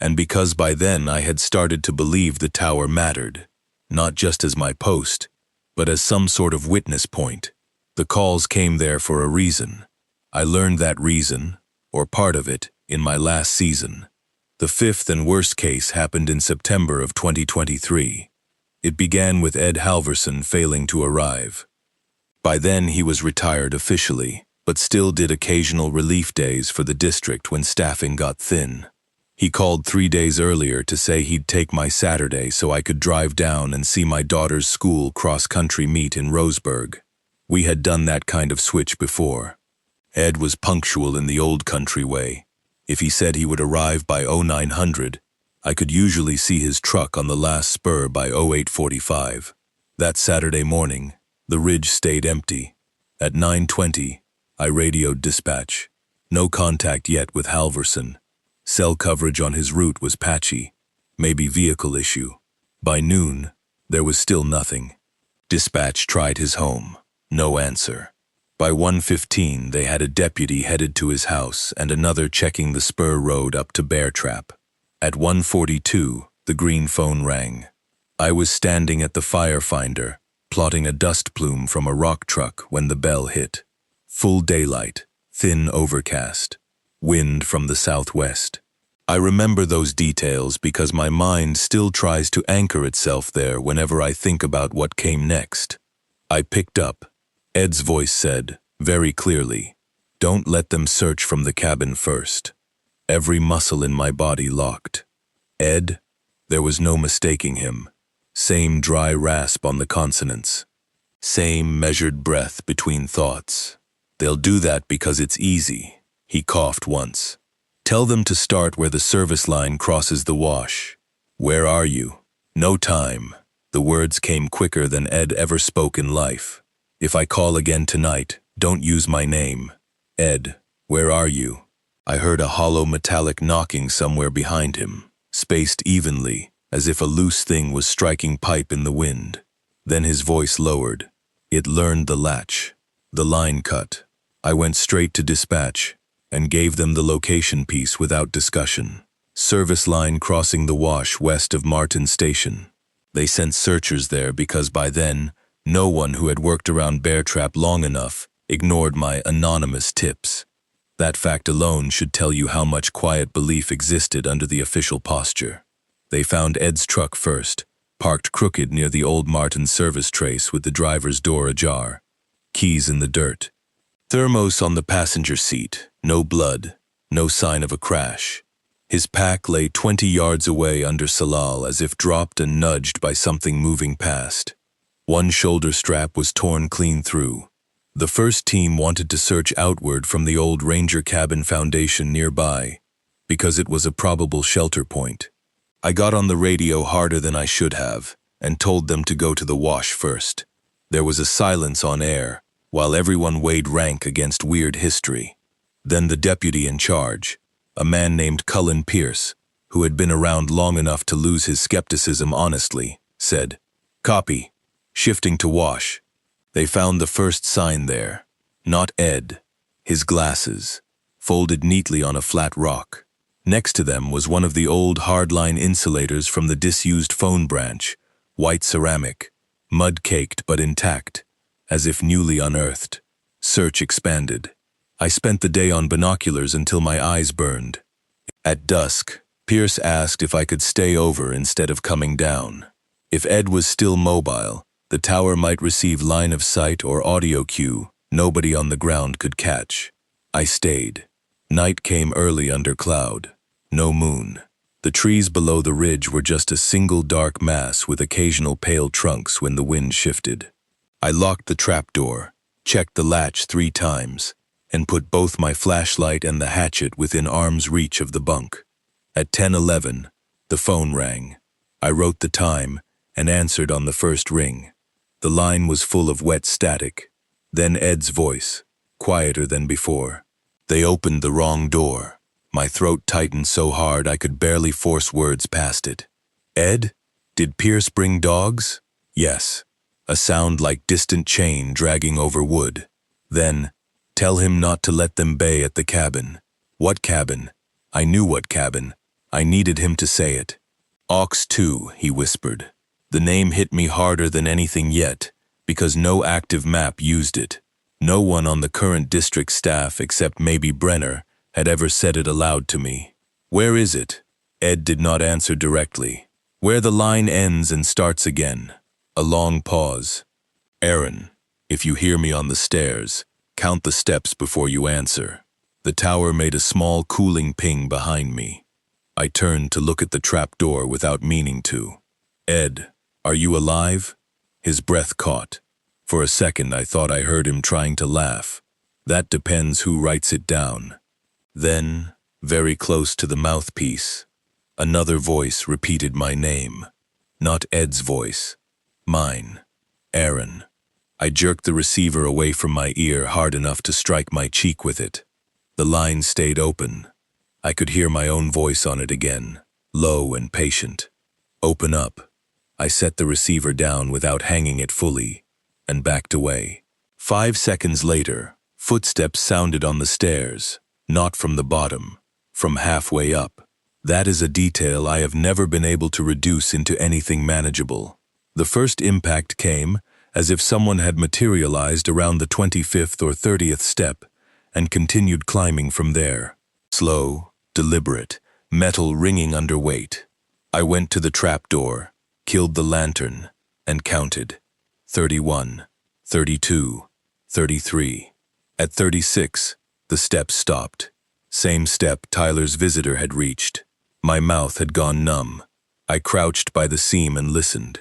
And because by then I had started to believe the tower mattered, not just as my post, but as some sort of witness point. The calls came there for a reason. I learned that reason, or part of it, in my last season. The fifth and worst case happened in September of 2023. It began with Ed Halverson failing to arrive. By then he was retired officially, but still did occasional relief days for the district when staffing got thin. He called 3 days earlier to say he'd take my Saturday so I could drive down and see my daughter's school cross-country meet in Roseburg. We had done that kind of switch before. Ed was punctual in the old country way. If he said he would arrive by 0900, I could usually see his truck on the last spur by 0845. That Saturday morning, the ridge stayed empty. At 9:20, I radioed dispatch. No contact yet with Halverson. Cell coverage on his route was patchy, maybe vehicle issue. By noon, there was still nothing. Dispatch tried his home. No answer. By 1:15, they had a deputy headed to his house and another checking the spur road up to Bear Trap. At 1:42, the green phone rang. I was standing at the firefinder, plotting a dust plume from a rock truck when the bell hit. Full daylight, thin overcast, wind from the southwest. I remember those details because my mind still tries to anchor itself there whenever I think about what came next. I picked up. Ed's voice said, very clearly, "Don't let them search from the cabin first." Every muscle in my body locked. Ed? There was no mistaking him. Same dry rasp on the consonants. Same measured breath between thoughts. "They'll do that because it's easy." He coughed once. "Tell them to start where the service line crosses the wash." "Where are you?" "No time." The words came quicker than Ed ever spoke in life. "If I call again tonight, don't use my name." "Ed, where are you?" I heard a hollow metallic knocking somewhere behind him, spaced evenly, as if a loose thing was striking pipe in the wind. Then his voice lowered. It learned the latch. The line cut. I went straight to dispatch and gave them the location piece without discussion. Service line crossing the wash west of Martin Station. They sent searchers there because by then, no one who had worked around Bear Trap long enough ignored my anonymous tips. That fact alone should tell you how much quiet belief existed under the official posture. They found Ed's truck first, parked crooked near the old Martin service trace with the driver's door ajar. Keys in the dirt. Thermos on the passenger seat, no blood, no sign of a crash. His pack lay 20 yards away under Salal as if dropped and nudged by something moving past. One shoulder strap was torn clean through. The first team wanted to search outward from the old Ranger cabin foundation nearby, because it was a probable shelter point. I got on the radio harder than I should have, and told them to go to the wash first. There was a silence on air, while everyone weighed rank against weird history. Then the deputy in charge, a man named Cullen Pierce, who had been around long enough to lose his skepticism honestly, said, "Copy. Shifting to wash." They found the first sign there. Not Ed. His glasses, folded neatly on a flat rock. Next to them was one of the old hardline insulators from the disused phone branch, white ceramic, mud-caked but intact, as if newly unearthed. Search expanded. I spent the day on binoculars until my eyes burned. At dusk, Pierce asked if I could stay over instead of coming down. If Ed was still mobile, the tower might receive line of sight or audio cue nobody on the ground could catch. I stayed. Night came early under cloud. No moon. The trees below the ridge were just a single dark mass with occasional pale trunks when the wind shifted. I locked the trapdoor, checked the latch 3 times, and put both my flashlight and the hatchet within arm's reach of the bunk. At 10:11, the phone rang. I wrote the time and answered on the first ring. The line was full of wet static. Then Ed's voice, quieter than before. "They opened the wrong door." My throat tightened so hard I could barely force words past it. "Ed? Did Pierce bring dogs?" "Yes." A sound like distant chain dragging over wood. Then, "Tell him not to let them bay at the cabin." "What cabin?" I knew what cabin. I needed him to say it. Ox 2, he whispered. The name hit me harder than anything yet, because no active map used it. No one on the current district staff, except maybe Brenner, had ever said it aloud to me. Where is it? Ed did not answer directly. Where the line ends and starts again. A long pause. Aaron, if you hear me on the stairs, count the steps before you answer. The tower made a small cooling ping behind me. I turned to look at the trap door without meaning to. Ed, are you alive? His breath caught. For a second I thought I heard him trying to laugh. That depends who writes it down. Then, very close to the mouthpiece, another voice repeated my name. Not Ed's voice. Mine. Aaron. I jerked the receiver away from my ear hard enough to strike my cheek with it. The line stayed open. I could hear my own voice on it again, low and patient. Open up. I set the receiver down without hanging it fully, and backed away. 5 seconds later, footsteps sounded on the stairs, not from the bottom, from halfway up. That is a detail I have never been able to reduce into anything manageable. The first impact came as if someone had materialized around the 25th or 30th step and continued climbing from there. Slow, deliberate, metal ringing under weight. I went to the trapdoor, killed the lantern, and counted. 31, 32, 33. At 36, the steps stopped. Same step Tyler's visitor had reached. My mouth had gone numb. I crouched by the seam and listened.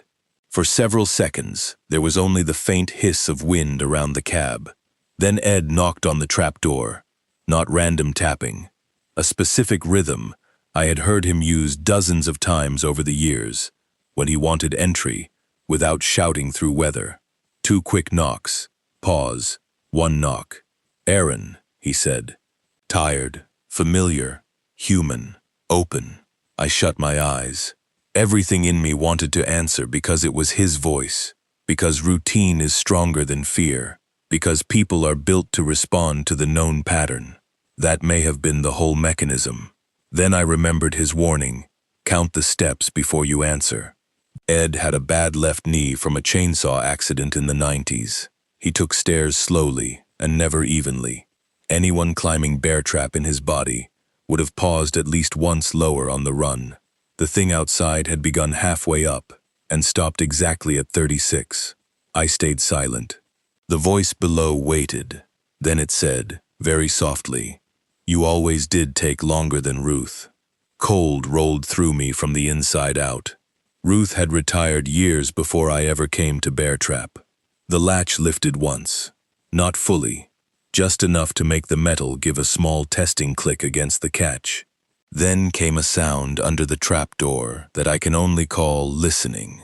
For several seconds, there was only the faint hiss of wind around the cab. Then Ed knocked on the trapdoor. Not random tapping. A specific rhythm I had heard him use dozens of times over the years, when he wanted entry, without shouting through weather. 2 quick knocks. Pause. 1 knock. Aaron, he said. Tired, familiar, human, open. I shut my eyes. Everything in me wanted to answer because it was his voice, because routine is stronger than fear, because people are built to respond to the known pattern. That may have been the whole mechanism. Then I remembered his warning, count the steps before you answer. Ed had a bad left knee from a chainsaw accident in the 90s. He took stairs slowly and never evenly. Anyone climbing bear trap in his body would have paused at least once lower on the run. The thing outside had begun halfway up and stopped exactly at 36. I stayed silent. The voice below waited. Then it said, very softly, "You always did take longer than Ruth." Cold rolled through me from the inside out. Ruth had retired years before I ever came to bear trap. The latch lifted once. Not fully. Just enough to make the metal give a small testing click against the catch. Then came a sound under the trapdoor that I can only call listening.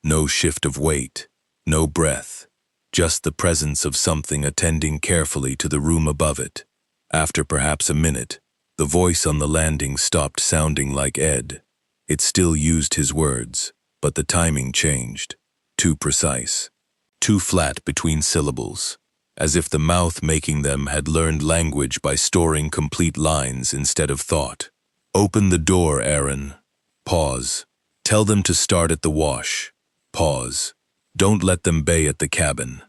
No shift of weight, no breath, just the presence of something attending carefully to the room above it. After perhaps a minute, the voice on the landing stopped sounding like Ed. It still used his words, but the timing changed. Too precise. Too flat between syllables, as if the mouth making them had learned language by storing complete lines instead of thought. "Open the door, Aaron." Pause. "Tell them to start at the wash." Pause. "Don't let them bay at the cabin."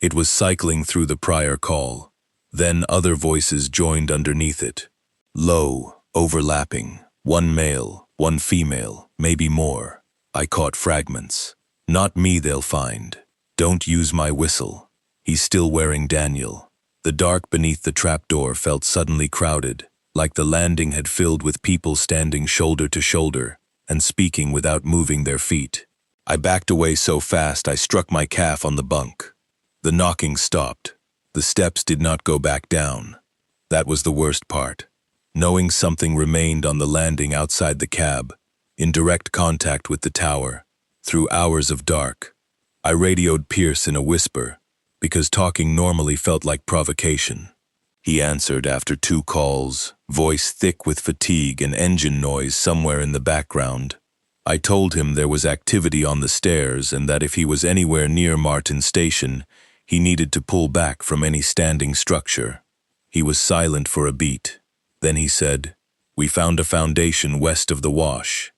It was cycling through the prior call. Then other voices joined underneath it. Low, overlapping. One male, one female, maybe more. I caught fragments. "Not me they'll find. Don't use my whistle." He's still wearing Daniel. The dark beneath the trapdoor felt suddenly crowded, like the landing had filled with people standing shoulder to shoulder and speaking without moving their feet. I backed away so fast I struck my calf on the bunk. The knocking stopped. The steps did not go back down. That was the worst part. Knowing something remained on the landing outside the cab, in direct contact with the tower, through hours of dark. I radioed Pierce in a whisper, because talking normally felt like provocation. He answered after 2 calls, voice thick with fatigue and engine noise somewhere in the background. I told him there was activity on the stairs and that if he was anywhere near Martin Station, he needed to pull back from any standing structure. He was silent for a beat. Then he said, We found a foundation west of the wash.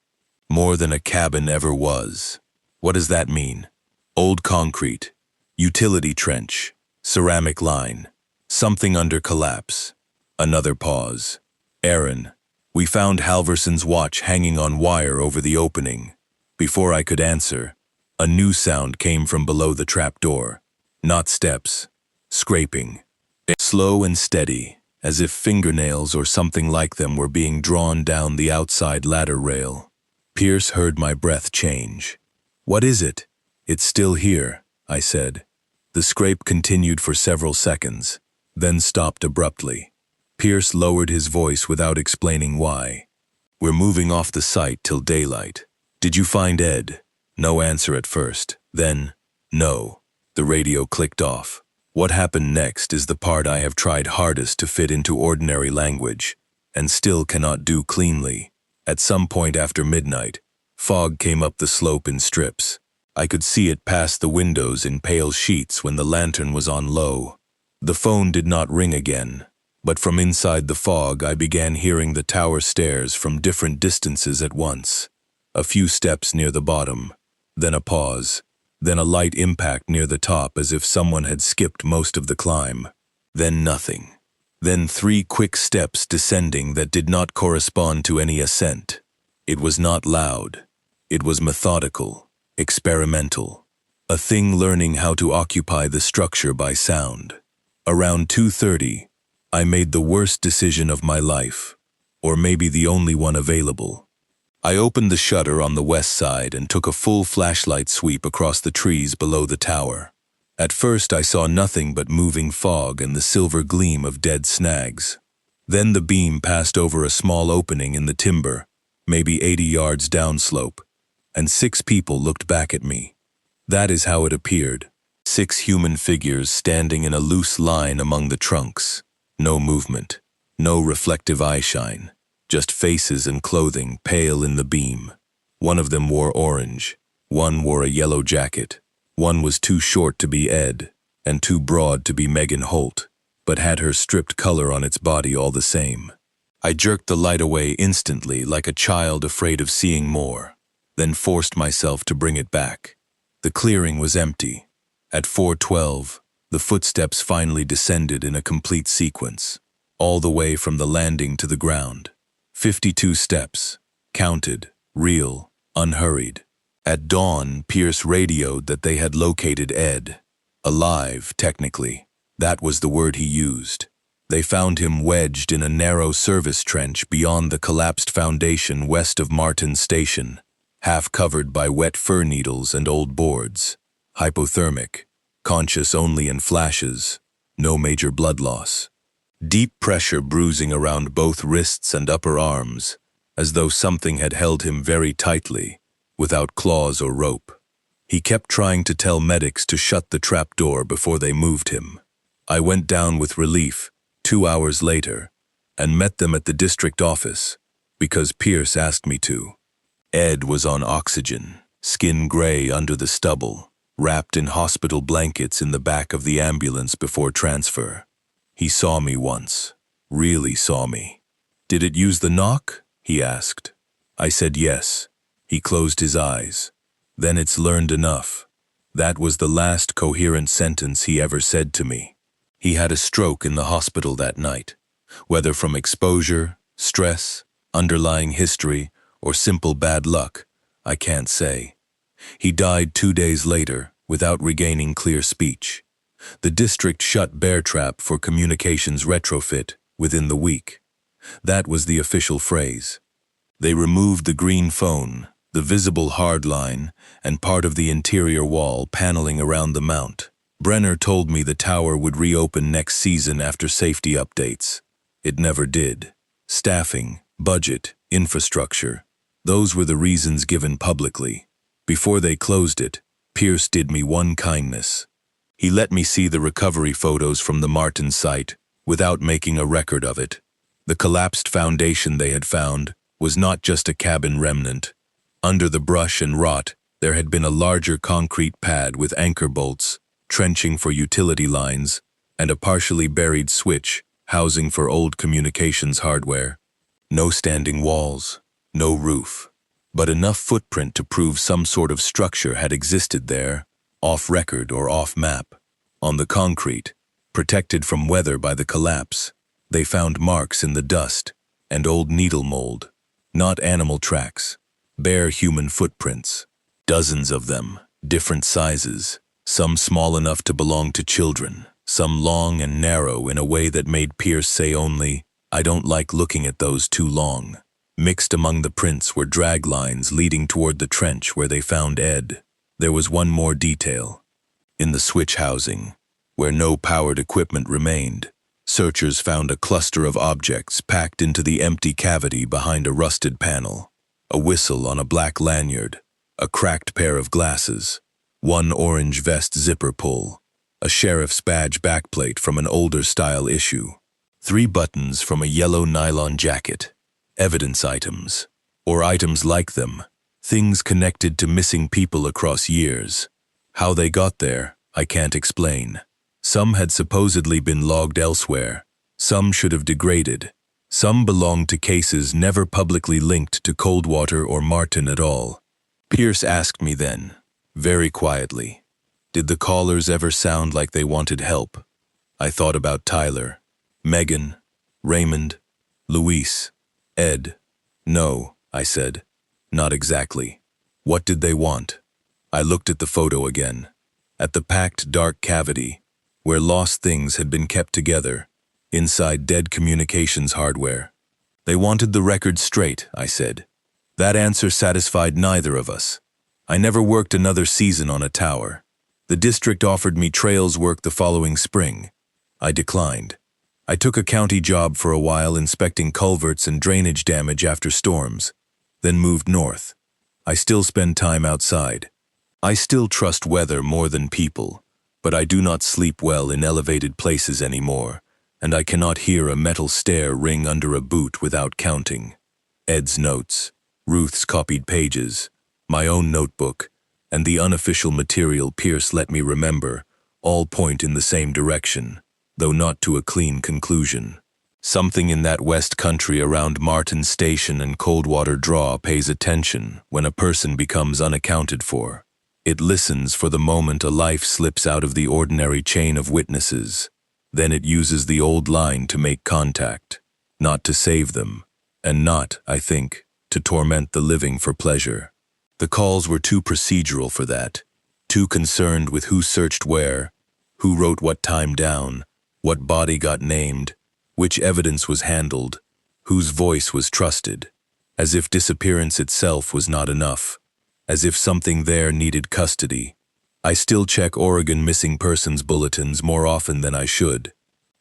More than a cabin ever was. What does that mean? Old concrete, utility trench, ceramic line, something under collapse. Another pause. Aaron, we found Halverson's watch hanging on wire over the opening. Before I could answer, a new sound came from below the trapdoor. Not steps, scraping. Slow and steady, as if fingernails or something like them were being drawn down the outside ladder rail. Pierce heard my breath change. What is it? It's still here, I said. The scrape continued for several seconds, then stopped abruptly. Pierce lowered his voice without explaining why. We're moving off the site till daylight. Did you find Ed? No answer at first. Then, no. The radio clicked off. What happened next is the part I have tried hardest to fit into ordinary language, and still cannot do cleanly. At some point after midnight, fog came up the slope in strips. I could see it past the windows in pale sheets when the lantern was on low. The phone did not ring again, but from inside the fog I began hearing the tower stairs from different distances at once. A few steps near the bottom, then a pause, then a light impact near the top as if someone had skipped most of the climb. Then nothing. Then 3 quick steps descending that did not correspond to any ascent. It was not loud. It was methodical, experimental. A thing learning how to occupy the structure by sound. Around 2:30, I made the worst decision of my life, or maybe the only one available. I opened the shutter on the west side and took a full flashlight sweep across the trees below the tower. At first I saw nothing but moving fog and the silver gleam of dead snags. Then the beam passed over a small opening in the timber, maybe 80 yards downslope, and 6 people looked back at me. That is how it appeared. 6 human figures standing in a loose line among the trunks. No movement, no reflective eyeshine. Just faces and clothing pale in the beam. One of them wore orange, one wore a yellow jacket. One was too short to be Ed, and too broad to be Megan Holt, but had her stripped color on its body all the same. I jerked the light away instantly like a child afraid of seeing more, then forced myself to bring it back. The clearing was empty. At 4:12, the footsteps finally descended in a complete sequence, all the way from the landing to the ground. 52 steps, counted, real, unhurried. At dawn, Pierce radioed that they had located Ed. Alive, technically. That was the word he used. They found him wedged in a narrow service trench beyond the collapsed foundation west of Martin Station, half covered by wet fir needles and old boards. Hypothermic, conscious only in flashes, no major blood loss. Deep pressure bruising around both wrists and upper arms, as though something had held him very tightly, without claws or rope. He kept trying to tell medics to shut the trapdoor before they moved him. I went down with relief 2 hours later and met them at the district office because Pierce asked me to. Ed was on oxygen, skin gray under the stubble, wrapped in hospital blankets in the back of the ambulance before transfer. He saw me once, really saw me. Did it use the knock? He asked. I said yes. He closed his eyes. Then it's learned enough. That was the last coherent sentence he ever said to me. He had a stroke in the hospital that night. Whether from exposure, stress, underlying history, or simple bad luck, I can't say. He died 2 days later without regaining clear speech. The district shut Bear Trap for communications retrofit within the week. That was the official phrase. They removed the green phone, the visible hard line, and part of the interior wall paneling around the mount. Brenner told me the tower would reopen next season after safety updates. It never did. Staffing, budget, infrastructure. Those were the reasons given publicly. Before they closed it, Pierce did me one kindness. He let me see the recovery photos from the Martin site without making a record of it. The collapsed foundation they had found was not just a cabin remnant. Under the brush and rot, there had been a larger concrete pad with anchor bolts, trenching for utility lines, and a partially buried switch, housing for old communications hardware. No standing walls, no roof, but enough footprint to prove some sort of structure had existed there, off record or off map. On the concrete, protected from weather by the collapse, they found marks in the dust and old needle mold, not animal tracks, bare human footprints. Dozens of them, different sizes, some small enough to belong to children, some long and narrow in a way that made Pierce say only, "I don't like looking at those too long." Mixed among the prints were drag lines leading toward the trench where they found Ed. There was one more detail. In the switch housing, where no powered equipment remained, searchers found a cluster of objects packed into the empty cavity behind a rusted panel. A whistle on a black lanyard, a cracked pair of glasses, one orange vest zipper pull, a sheriff's badge backplate from an older style issue, 3 buttons from a yellow nylon jacket, evidence items, or items like them, things connected to missing people across years. How they got there, I can't explain. Some had supposedly been logged elsewhere, some should have degraded, some belonged to cases never publicly linked to Coldwater or Martin at all. Pierce asked me then, very quietly, did the callers ever sound like they wanted help? I thought about Tyler, Megan, Raymond, Luis, Ed. No, I said, not exactly. What did they want? I looked at the photo again, at the packed dark cavity, where lost things had been kept together, inside dead communications hardware. They wanted the record straight, I said. That answer satisfied neither of us. I never worked another season on a tower. The district offered me trails work the following spring. I declined. I took a county job for a while inspecting culverts and drainage damage after storms, then moved north. I still spend time outside. I still trust weather more than people, but I do not sleep well in elevated places anymore, and I cannot hear a metal stair ring under a boot without counting. Ed's notes, Ruth's copied pages, my own notebook, and the unofficial material Pierce let me remember all point in the same direction, though not to a clean conclusion. Something in that west country around Martin Station and Coldwater Draw pays attention when a person becomes unaccounted for. It listens for the moment a life slips out of the ordinary chain of witnesses. Then it uses the old line to make contact, not to save them, and not, I think, to torment the living for pleasure. The calls were too procedural for that, too concerned with who searched where, who wrote what time down, what body got named, which evidence was handled, whose voice was trusted, as if disappearance itself was not enough, as if something there needed custody. I still check Oregon missing persons bulletins more often than I should.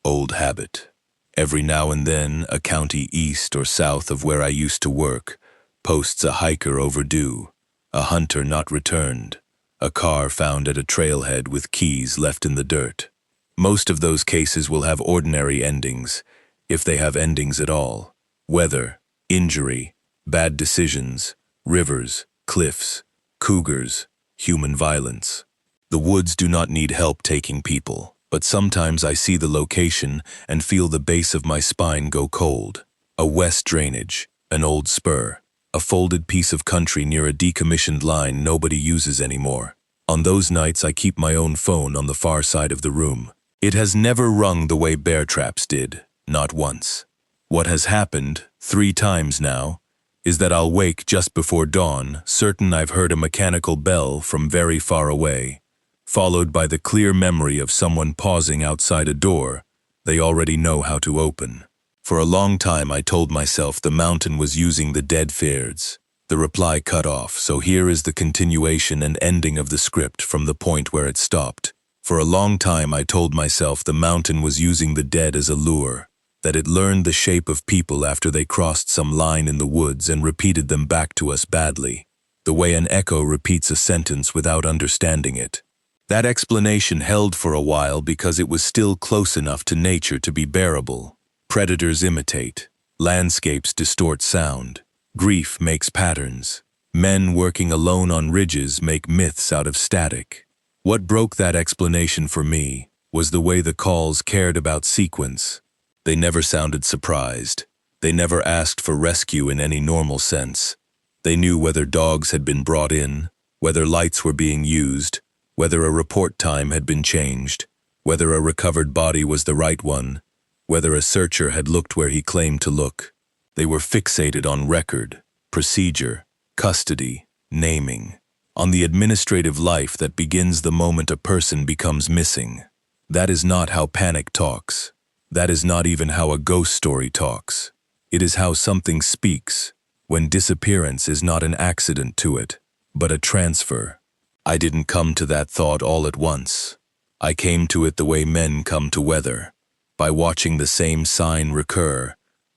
Old habit. Every now and then, a county east or south of where I used to work posts a hiker overdue, a hunter not returned, a car found at a trailhead with keys left in the dirt. Most of those cases will have ordinary endings, if they have endings at all. Weather, injury, bad decisions, rivers, cliffs, cougars, human violence. The woods do not need help taking people, but sometimes I see the location and feel the base of my spine go cold. A west drainage, an old spur, a folded piece of country near a decommissioned line nobody uses anymore. On those nights I keep my own phone on the far side of the room. It has never rung the way Bear Traps did, not once. What has happened, 3 times now, is that I'll wake just before dawn, certain I've heard a mechanical bell from very far away, followed by the clear memory of someone pausing outside a door they already know how to open. For a long time I told myself the mountain was using the dead Feards. The reply cut off, so here is the continuation and ending of the script from the point where it stopped. For a long time I told myself the mountain was using the dead as a lure, that it learned the shape of people after they crossed some line in the woods and repeated them back to us badly, the way an echo repeats a sentence without understanding it. That explanation held for a while because it was still close enough to nature to be bearable. Predators imitate, landscapes distort sound, grief makes patterns, men working alone on ridges make myths out of static. What broke that explanation for me was the way the calls cared about sequence. They never sounded surprised. They never asked for rescue in any normal sense. They knew whether dogs had been brought in, whether lights were being used, whether a report time had been changed, whether a recovered body was the right one, whether a searcher had looked where he claimed to look. They were fixated on record, procedure, custody, naming, on the administrative life that begins the moment a person becomes missing. That is not how panic talks. That is not even how a ghost story talks. It is how something speaks, when disappearance is not an accident to it, but a transfer. I didn't come to that thought all at once. I came to it the way men come to weather, by watching the same sign recur,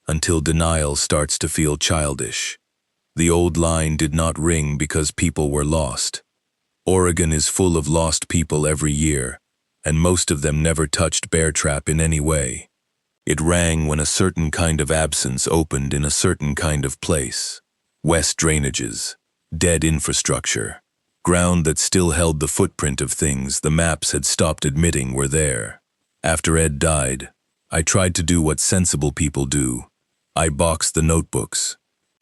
until denial starts to feel childish. The old line did not ring because people were lost. Oregon is full of lost people every year, and most of them never touched Bear Trap in any way. It rang when a certain kind of absence opened in a certain kind of place. West drainages, dead infrastructure, ground that still held the footprint of things the maps had stopped admitting were there. After Ed died, I tried to do what sensible people do. I boxed the notebooks.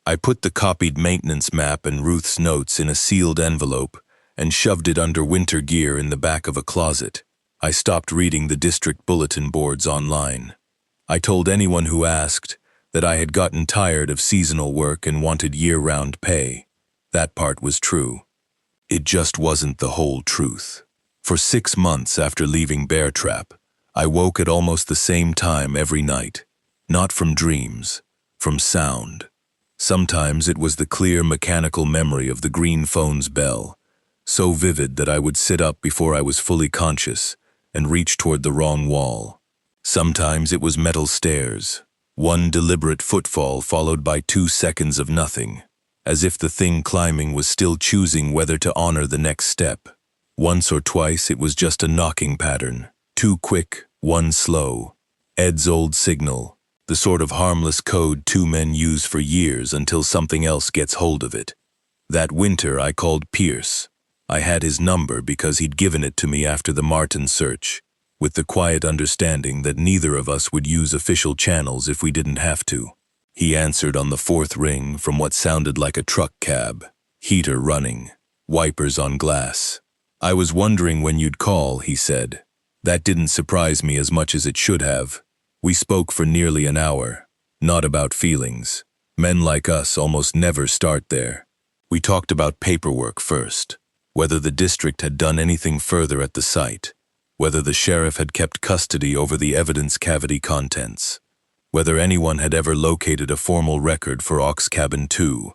I put the copied maintenance map and Ruth's notes in a sealed envelope and shoved it under winter gear in the back of a closet. I stopped reading the district bulletin boards online. I told anyone who asked that I had gotten tired of seasonal work and wanted year-round pay. That part was true. It just wasn't the whole truth. For 6 months after leaving Bear Trap, I woke at almost the same time every night. Not from dreams, from sound. Sometimes it was the clear mechanical memory of the green phone's bell, so vivid that I would sit up before I was fully conscious and reach toward the wrong wall. Sometimes it was metal stairs, one deliberate footfall followed by 2 seconds of nothing, as if the thing climbing was still choosing whether to honor the next step. Once or twice it was just a knocking pattern, 2 quick, 1 slow. Ed's old signal, the sort of harmless code 2 men use for years until something else gets hold of it. That winter I called Pierce. I had his number because he'd given it to me after the Martin search, with the quiet understanding that neither of us would use official channels if we didn't have to. He answered on the 4th ring from what sounded like a truck cab, heater running, wipers on glass. "I was wondering when you'd call," he said. That didn't surprise me as much as it should have. We spoke for nearly an hour, not about feelings. Men like us almost never start there. We talked about paperwork first, whether the district had done anything further at the site, whether the sheriff had kept custody over the evidence cavity contents, whether anyone had ever located a formal record for Ox Cabin 2.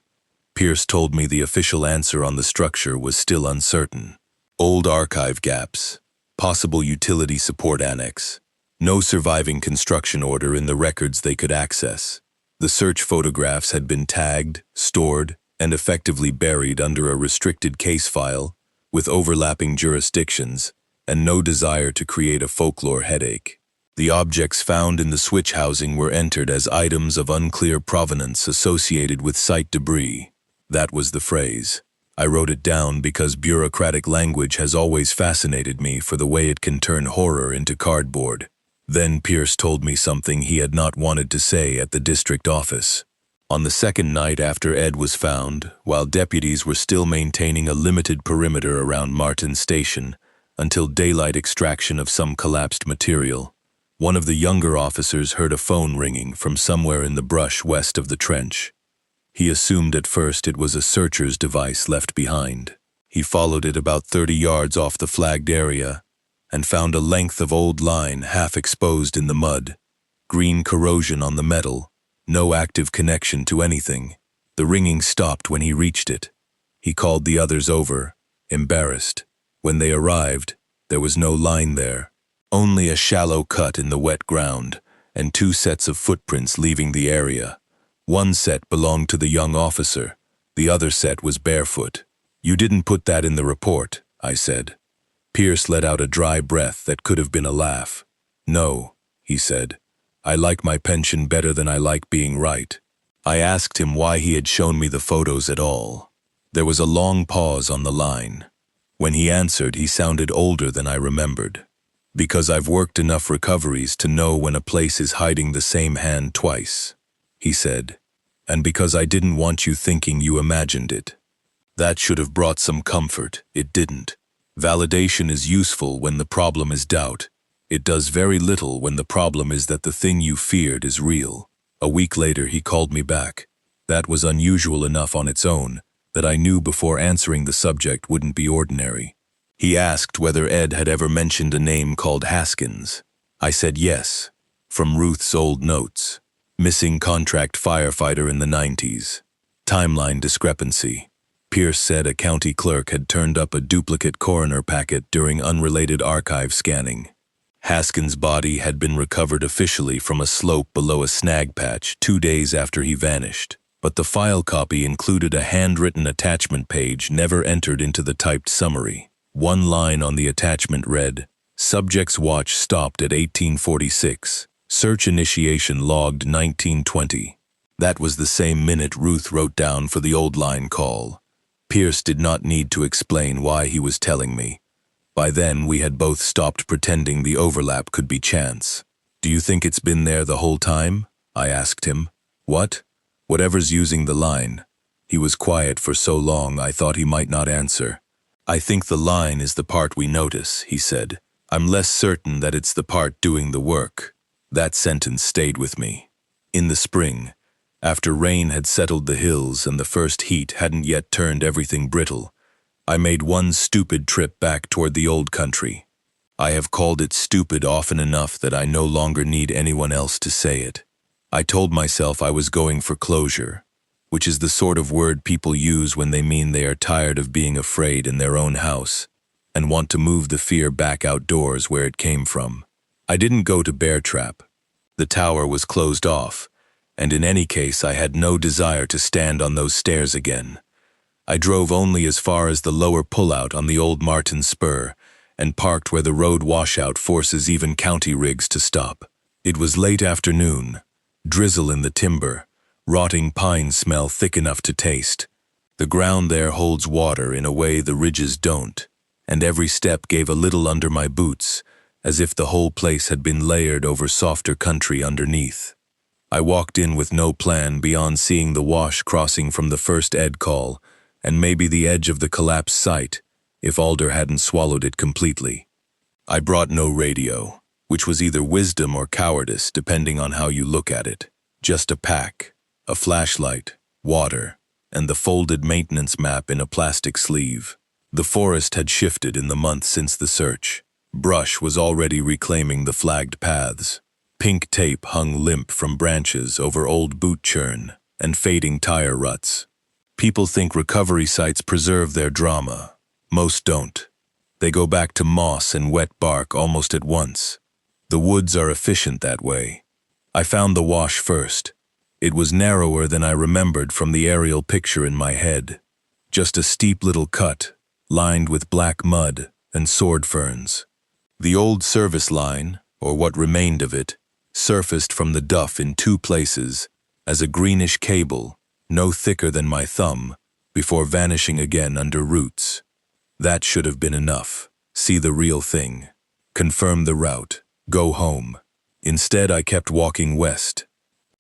Pierce told me the official answer on the structure was still uncertain. Old archive gaps, possible utility support annex, no surviving construction order in the records they could access. The search photographs had been tagged, stored, and effectively buried under a restricted case file, with overlapping jurisdictions, and no desire to create a folklore headache. The objects found in the switch housing were entered as items of unclear provenance associated with site debris. That was the phrase. I wrote it down because bureaucratic language has always fascinated me for the way it can turn horror into cardboard. Then Pierce told me something he had not wanted to say at the district office. On the 2nd night after Ed was found, while deputies were still maintaining a limited perimeter around Martin Station until daylight extraction of some collapsed material, one of the younger officers heard a phone ringing from somewhere in the brush west of the trench. He assumed at first it was a searcher's device left behind. He followed it about 30 yards off the flagged area and found a length of old line half exposed in the mud, green corrosion on the metal, no active connection to anything. The ringing stopped when he reached it. He called the others over, embarrassed. When they arrived, there was no line there, only a shallow cut in the wet ground and 2 sets of footprints leaving the area. One set belonged to the young officer, the other set was barefoot. "You didn't put that in the report," I said. Pierce let out a dry breath that could have been a laugh. "No," he said. "I like my pension better than I like being right." I asked him why he had shown me the photos at all. There was a long pause on the line. When he answered, he sounded older than I remembered. "Because I've worked enough recoveries to know when a place is hiding the same hand twice. he said, "and because I didn't want you thinking you imagined it." That should have brought some comfort. It didn't. Validation is useful when the problem is doubt. It does very little when the problem is that the thing you feared is real. A week later, he called me back. That was unusual enough on its own that I knew before answering the subject wouldn't be ordinary. He asked whether Ed had ever mentioned a name called Haskins. I said yes, from Ruth's old notes. Missing contract firefighter in the 90s. Timeline discrepancy. Pierce said a county clerk had turned up a duplicate coroner packet during unrelated archive scanning. Haskins' body had been recovered officially from a slope below a snag patch 2 days after he vanished, but the file copy included a handwritten attachment page never entered into the typed summary. One line on the attachment read, "Subject's watch stopped at 1846. Search initiation logged 1920. That was the same minute Ruth wrote down for the old line call. Pierce did not need to explain why he was telling me. By then, we had both stopped pretending the overlap could be chance. "Do you think it's been there the whole time?" I asked him. "What?" "Whatever's using the line." He was quiet for so long I thought he might not answer. "I think the line is the part we notice," he said. "I'm less certain that it's the part doing the work." That sentence stayed with me. In the spring, after rain had settled the hills and the first heat hadn't yet turned everything brittle, I made one stupid trip back toward the old country. I have called it stupid often enough that I no longer need anyone else to say it. I told myself I was going for closure, which is the sort of word people use when they mean they are tired of being afraid in their own house and want to move the fear back outdoors where it came from. I didn't go to Bear Trap. The tower was closed off, and in any case I had no desire to stand on those stairs again. I drove only as far as the lower pullout on the old Martin Spur and parked where the road washout forces even county rigs to stop. It was late afternoon, drizzle in the timber, rotting pine smell thick enough to taste. The ground there holds water in a way the ridges don't, and every step gave a little under my boots, as if the whole place had been layered over softer country underneath. I walked in with no plan beyond seeing the wash crossing from the first Ed call and maybe the edge of the collapsed site, if Alder hadn't swallowed it completely. I brought no radio, which was either wisdom or cowardice depending on how you look at it. Just a pack, a flashlight, water, and the folded maintenance map in a plastic sleeve. The forest had shifted in the month since the search. Brush was already reclaiming the flagged paths. Pink tape hung limp from branches over old boot churn and fading tire ruts. People think recovery sites preserve their drama. Most don't. They go back to moss and wet bark almost at once. The woods are efficient that way. I found the wash first. It was narrower than I remembered from the aerial picture in my head. Just a steep little cut, lined with black mud and sword ferns. The old service line, or what remained of it, surfaced from the duff in 2 places as a greenish cable, no thicker than my thumb, before vanishing again under roots. That should have been enough. See the real thing. Confirm the route. Go home. Instead, I kept walking west.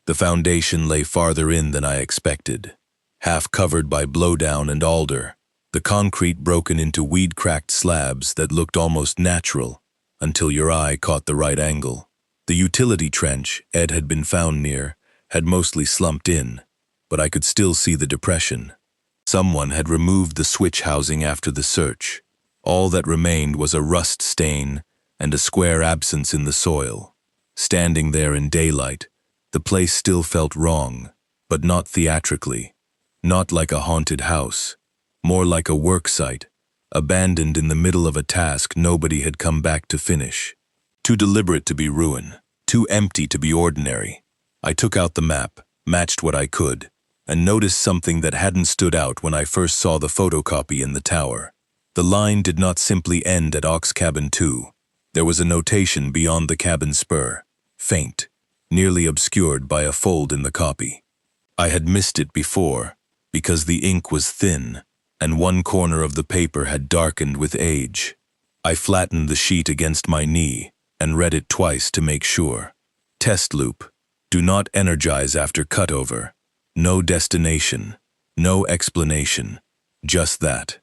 The foundation lay farther in than I expected, half covered by blowdown and alder, the concrete broken into weed-cracked slabs that looked almost natural until your eye caught the right angle. The utility trench Ed had been found near had mostly slumped in, but I could still see the depression. Someone had removed the switch housing after the search. All that remained was a rust stain and a square absence in the soil. Standing there in daylight, the place still felt wrong, but not theatrically. Not like a haunted house, more like a work site, abandoned in the middle of a task nobody had come back to finish. Too deliberate to be ruin, too empty to be ordinary. I took out the map, matched what I could, and noticed something that hadn't stood out when I first saw the photocopy in the tower. The line did not simply end at Ox Cabin 2. There was a notation beyond the cabin spur, faint, nearly obscured by a fold in the copy. I had missed it before, because the ink was thin, and one corner of the paper had darkened with age. I flattened the sheet against my knee and read it twice to make sure. Test loop. Do not energize after cutover. No destination. No explanation. Just that.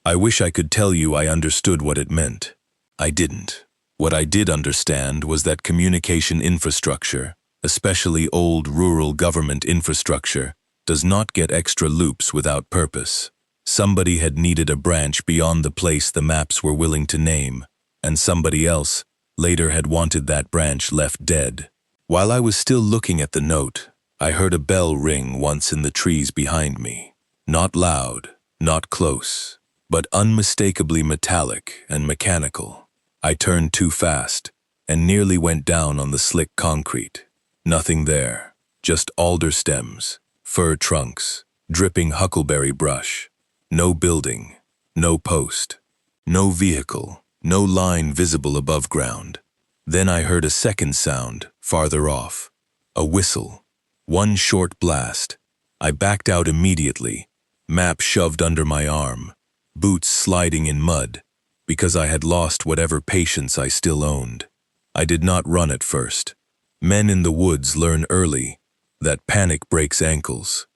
I wish I could tell you I understood what it meant. I didn't. What I did understand was that communication infrastructure, especially old rural government infrastructure, does not get extra loops without purpose. Somebody had needed a branch beyond the place the maps were willing to name, and somebody else later had wanted that branch left dead. While I was still looking at the note, I heard a bell ring once in the trees behind me. Not loud, not close, but unmistakably metallic and mechanical. I turned too fast and nearly went down on the slick concrete. Nothing there, just alder stems, fir trunks, dripping huckleberry brush. No building, no post, no vehicle, no line visible above ground. Then I heard a second sound, farther off. A whistle. One short blast. I backed out immediately, map shoved under my arm, boots sliding in mud, because I had lost whatever patience I still owned. I did not run at first. Men in the woods learn early that panic breaks ankles.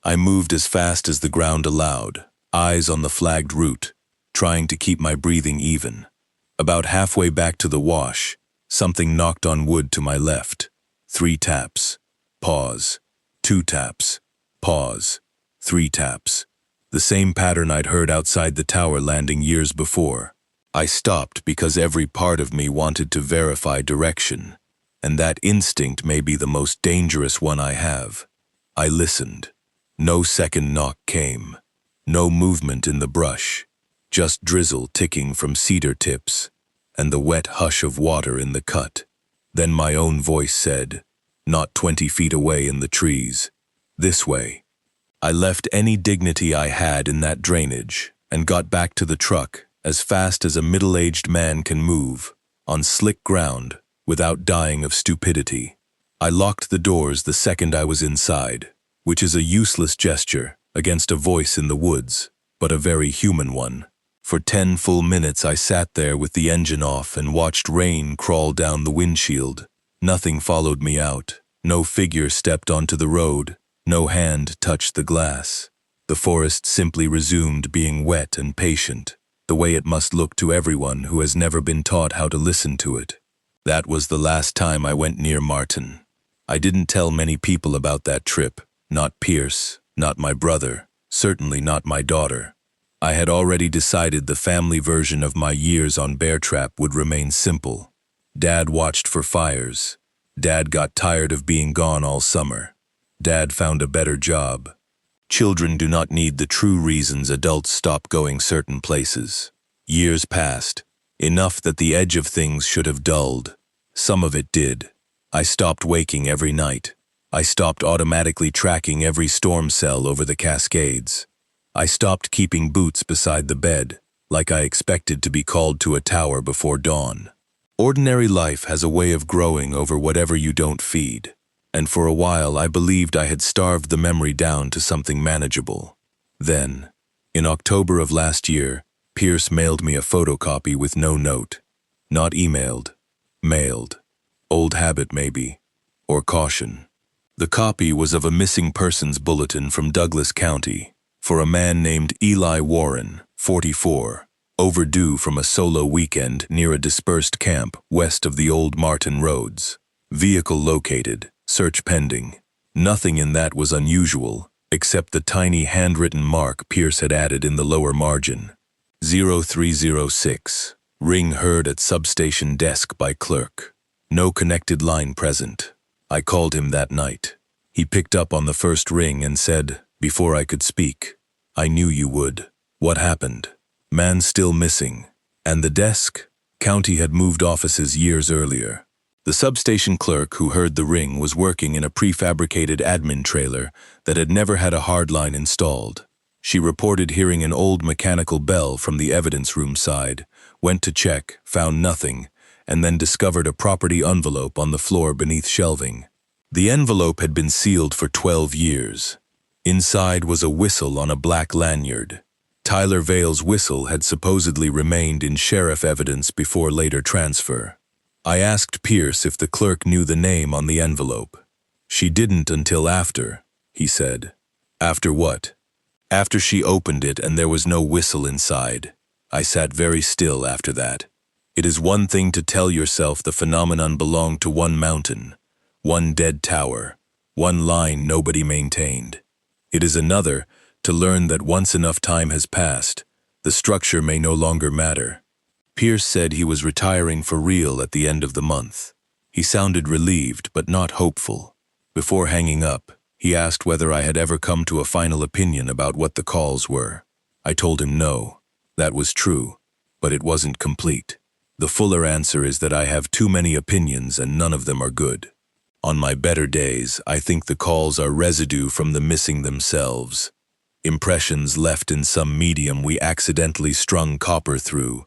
I moved as fast as the ground allowed, eyes on the flagged route, trying to keep my breathing even. About halfway back to the wash, something knocked on wood to my left. 3 taps. Pause. 2 taps. Pause. 3 taps. The same pattern I'd heard outside the tower landing years before. I stopped because every part of me wanted to verify direction, and that instinct may be the most dangerous one I have. I listened. No second knock came. No movement in the brush, just drizzle ticking from cedar tips, and the wet hush of water in the cut. Then my own voice said, not 20 feet away in the trees, this way. I left any dignity I had in that drainage and got back to the truck as fast as a middle-aged man can move, on slick ground, without dying of stupidity. I locked the doors the second I was inside, which is a useless gesture against a voice in the woods, but a very human one. For 10 full minutes I sat there with the engine off and watched rain crawl down the windshield. Nothing followed me out. No figure stepped onto the road. No hand touched the glass. The forest simply resumed being wet and patient, the way it must look to everyone who has never been taught how to listen to it. That was the last time I went near Martin. I didn't tell many people about that trip, not Pierce, not my brother, certainly not my daughter. I had already decided the family version of my years on Bear Trap would remain simple. Dad watched for fires. Dad got tired of being gone all summer. Dad found a better job. Children do not need the true reasons adults stop going certain places. Years passed, enough that the edge of things should have dulled. Some of it did. I stopped waking every night. I stopped automatically tracking every storm cell over the Cascades. I stopped keeping boots beside the bed, like I expected to be called to a tower before dawn. Ordinary life has a way of growing over whatever you don't feed, and for a while I believed I had starved the memory down to something manageable. Then, in October of last year, Pierce mailed me a photocopy with no note. Not emailed, mailed. Old habit maybe, or caution. The copy was of a missing persons bulletin from Douglas County for a man named Eli Warren, 44, overdue from a solo weekend near a dispersed camp west of the old Martin roads. Vehicle located, search pending. Nothing in that was unusual, except the tiny handwritten mark Pierce had added in the lower margin. 0306. Ring heard at substation desk by clerk. No connected line present. I called him that night. He picked up on the first ring and said, before I could speak, I knew you would. What happened? Man still missing. And the desk? County had moved offices years earlier. The substation clerk who heard the ring was working in a prefabricated admin trailer that had never had a hardline installed. She reported hearing an old mechanical bell from the evidence room side, went to check, found nothing, and then discovered a property envelope on the floor beneath shelving. The envelope had been sealed for 12 years. Inside was a whistle on a black lanyard. Tyler Vale's whistle had supposedly remained in sheriff evidence before later transfer. I asked Pierce if the clerk knew the name on the envelope. She didn't until after, he said. After what? After she opened it and there was no whistle inside. I sat very still after that. It is one thing to tell yourself the phenomenon belonged to one mountain, one dead tower, one line nobody maintained. It is another to learn that once enough time has passed, the structure may no longer matter. Pierce said he was retiring for real at the end of the month. He sounded relieved but not hopeful. Before hanging up, he asked whether I had ever come to a final opinion about what the calls were. I told him no. That was true, but it wasn't complete. The fuller answer is that I have too many opinions and none of them are good. On my better days, I think the calls are residue from the missing themselves. Impressions left in some medium we accidentally strung copper through,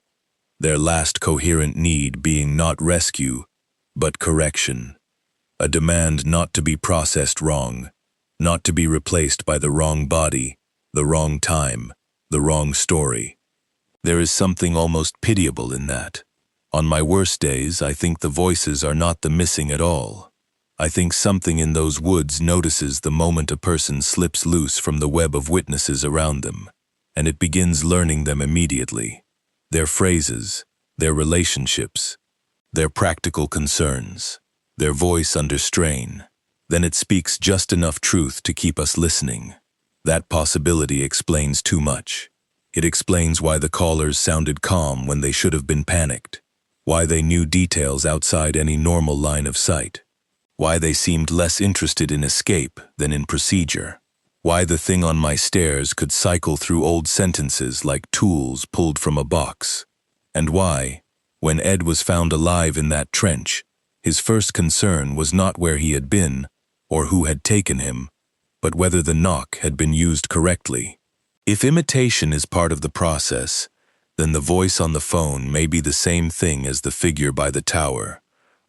their last coherent need being not rescue, but correction. A demand not to be processed wrong, not to be replaced by the wrong body, the wrong time, the wrong story. There is something almost pitiable in that. On my worst days, I think the voices are not the missing at all. I think something in those woods notices the moment a person slips loose from the web of witnesses around them, and it begins learning them immediately. Their phrases, their relationships, their practical concerns, their voice under strain. Then it speaks just enough truth to keep us listening. That possibility explains too much. It explains why the callers sounded calm when they should have been panicked, why they knew details outside any normal line of sight, why they seemed less interested in escape than in procedure, why the thing on my stairs could cycle through old sentences like tools pulled from a box, and why, when Ed was found alive in that trench, his first concern was not where he had been or who had taken him, but whether the knock had been used correctly. If imitation is part of the process, then the voice on the phone may be the same thing as the figure by the tower,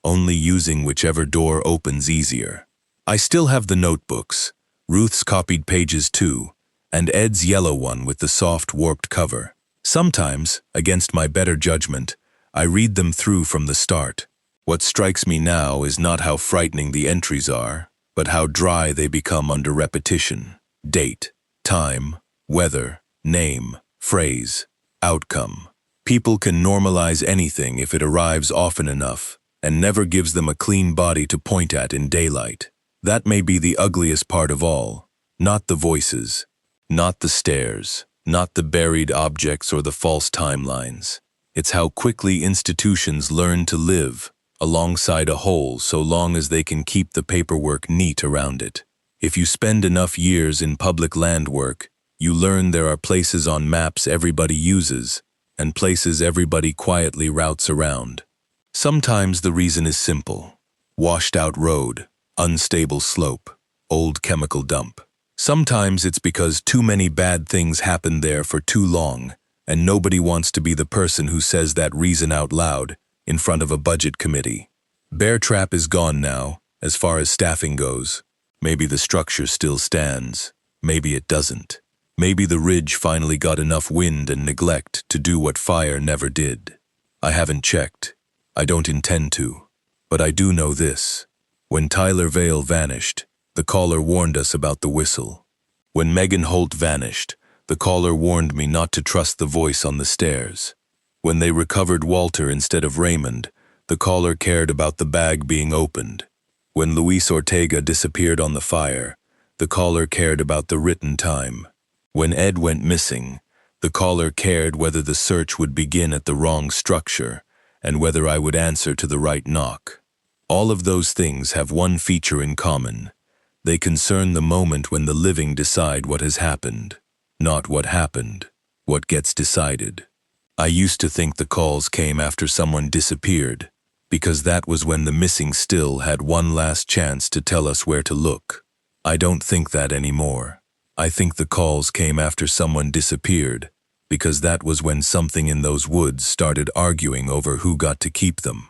only using whichever door opens easier. I still have the notebooks, Ruth's copied pages too, and Ed's yellow one with the soft, warped cover. Sometimes, against my better judgment, I read them through from the start. What strikes me now is not how frightening the entries are, but how dry they become under repetition. Date, time, weather, name, phrase, outcome. People can normalize anything if it arrives often enough, and never gives them a clean body to point at in daylight. That may be the ugliest part of all. Not the voices, not the stares, not the buried objects or the false timelines. It's how quickly institutions learn to live alongside a whole so long as they can keep the paperwork neat around it. If you spend enough years in public land work, you learn there are places on maps everybody uses and places everybody quietly routes around. Sometimes the reason is simple. Washed-out road, unstable slope, old chemical dump. Sometimes it's because too many bad things happened there for too long, and nobody wants to be the person who says that reason out loud in front of a budget committee. Bear Trap is gone now, as far as staffing goes. Maybe the structure still stands. Maybe it doesn't. Maybe the ridge finally got enough wind and neglect to do what fire never did. I haven't checked. I don't intend to. But I do know this. When Tyler Vale vanished, the caller warned us about the whistle. When Megan Holt vanished, the caller warned me not to trust the voice on the stairs. When they recovered Walter instead of Raymond, the caller cared about the bag being opened. When Luis Ortega disappeared on the fire, the caller cared about the written time. When Ed went missing, the caller cared whether the search would begin at the wrong structure and whether I would answer to the right knock. All of those things have one feature in common. They concern the moment when the living decide what has happened, not what happened, what gets decided. I used to think the calls came after someone disappeared, because that was when the missing still had one last chance to tell us where to look. I don't think that anymore. I think the calls came after someone disappeared, because that was when something in those woods started arguing over who got to keep them.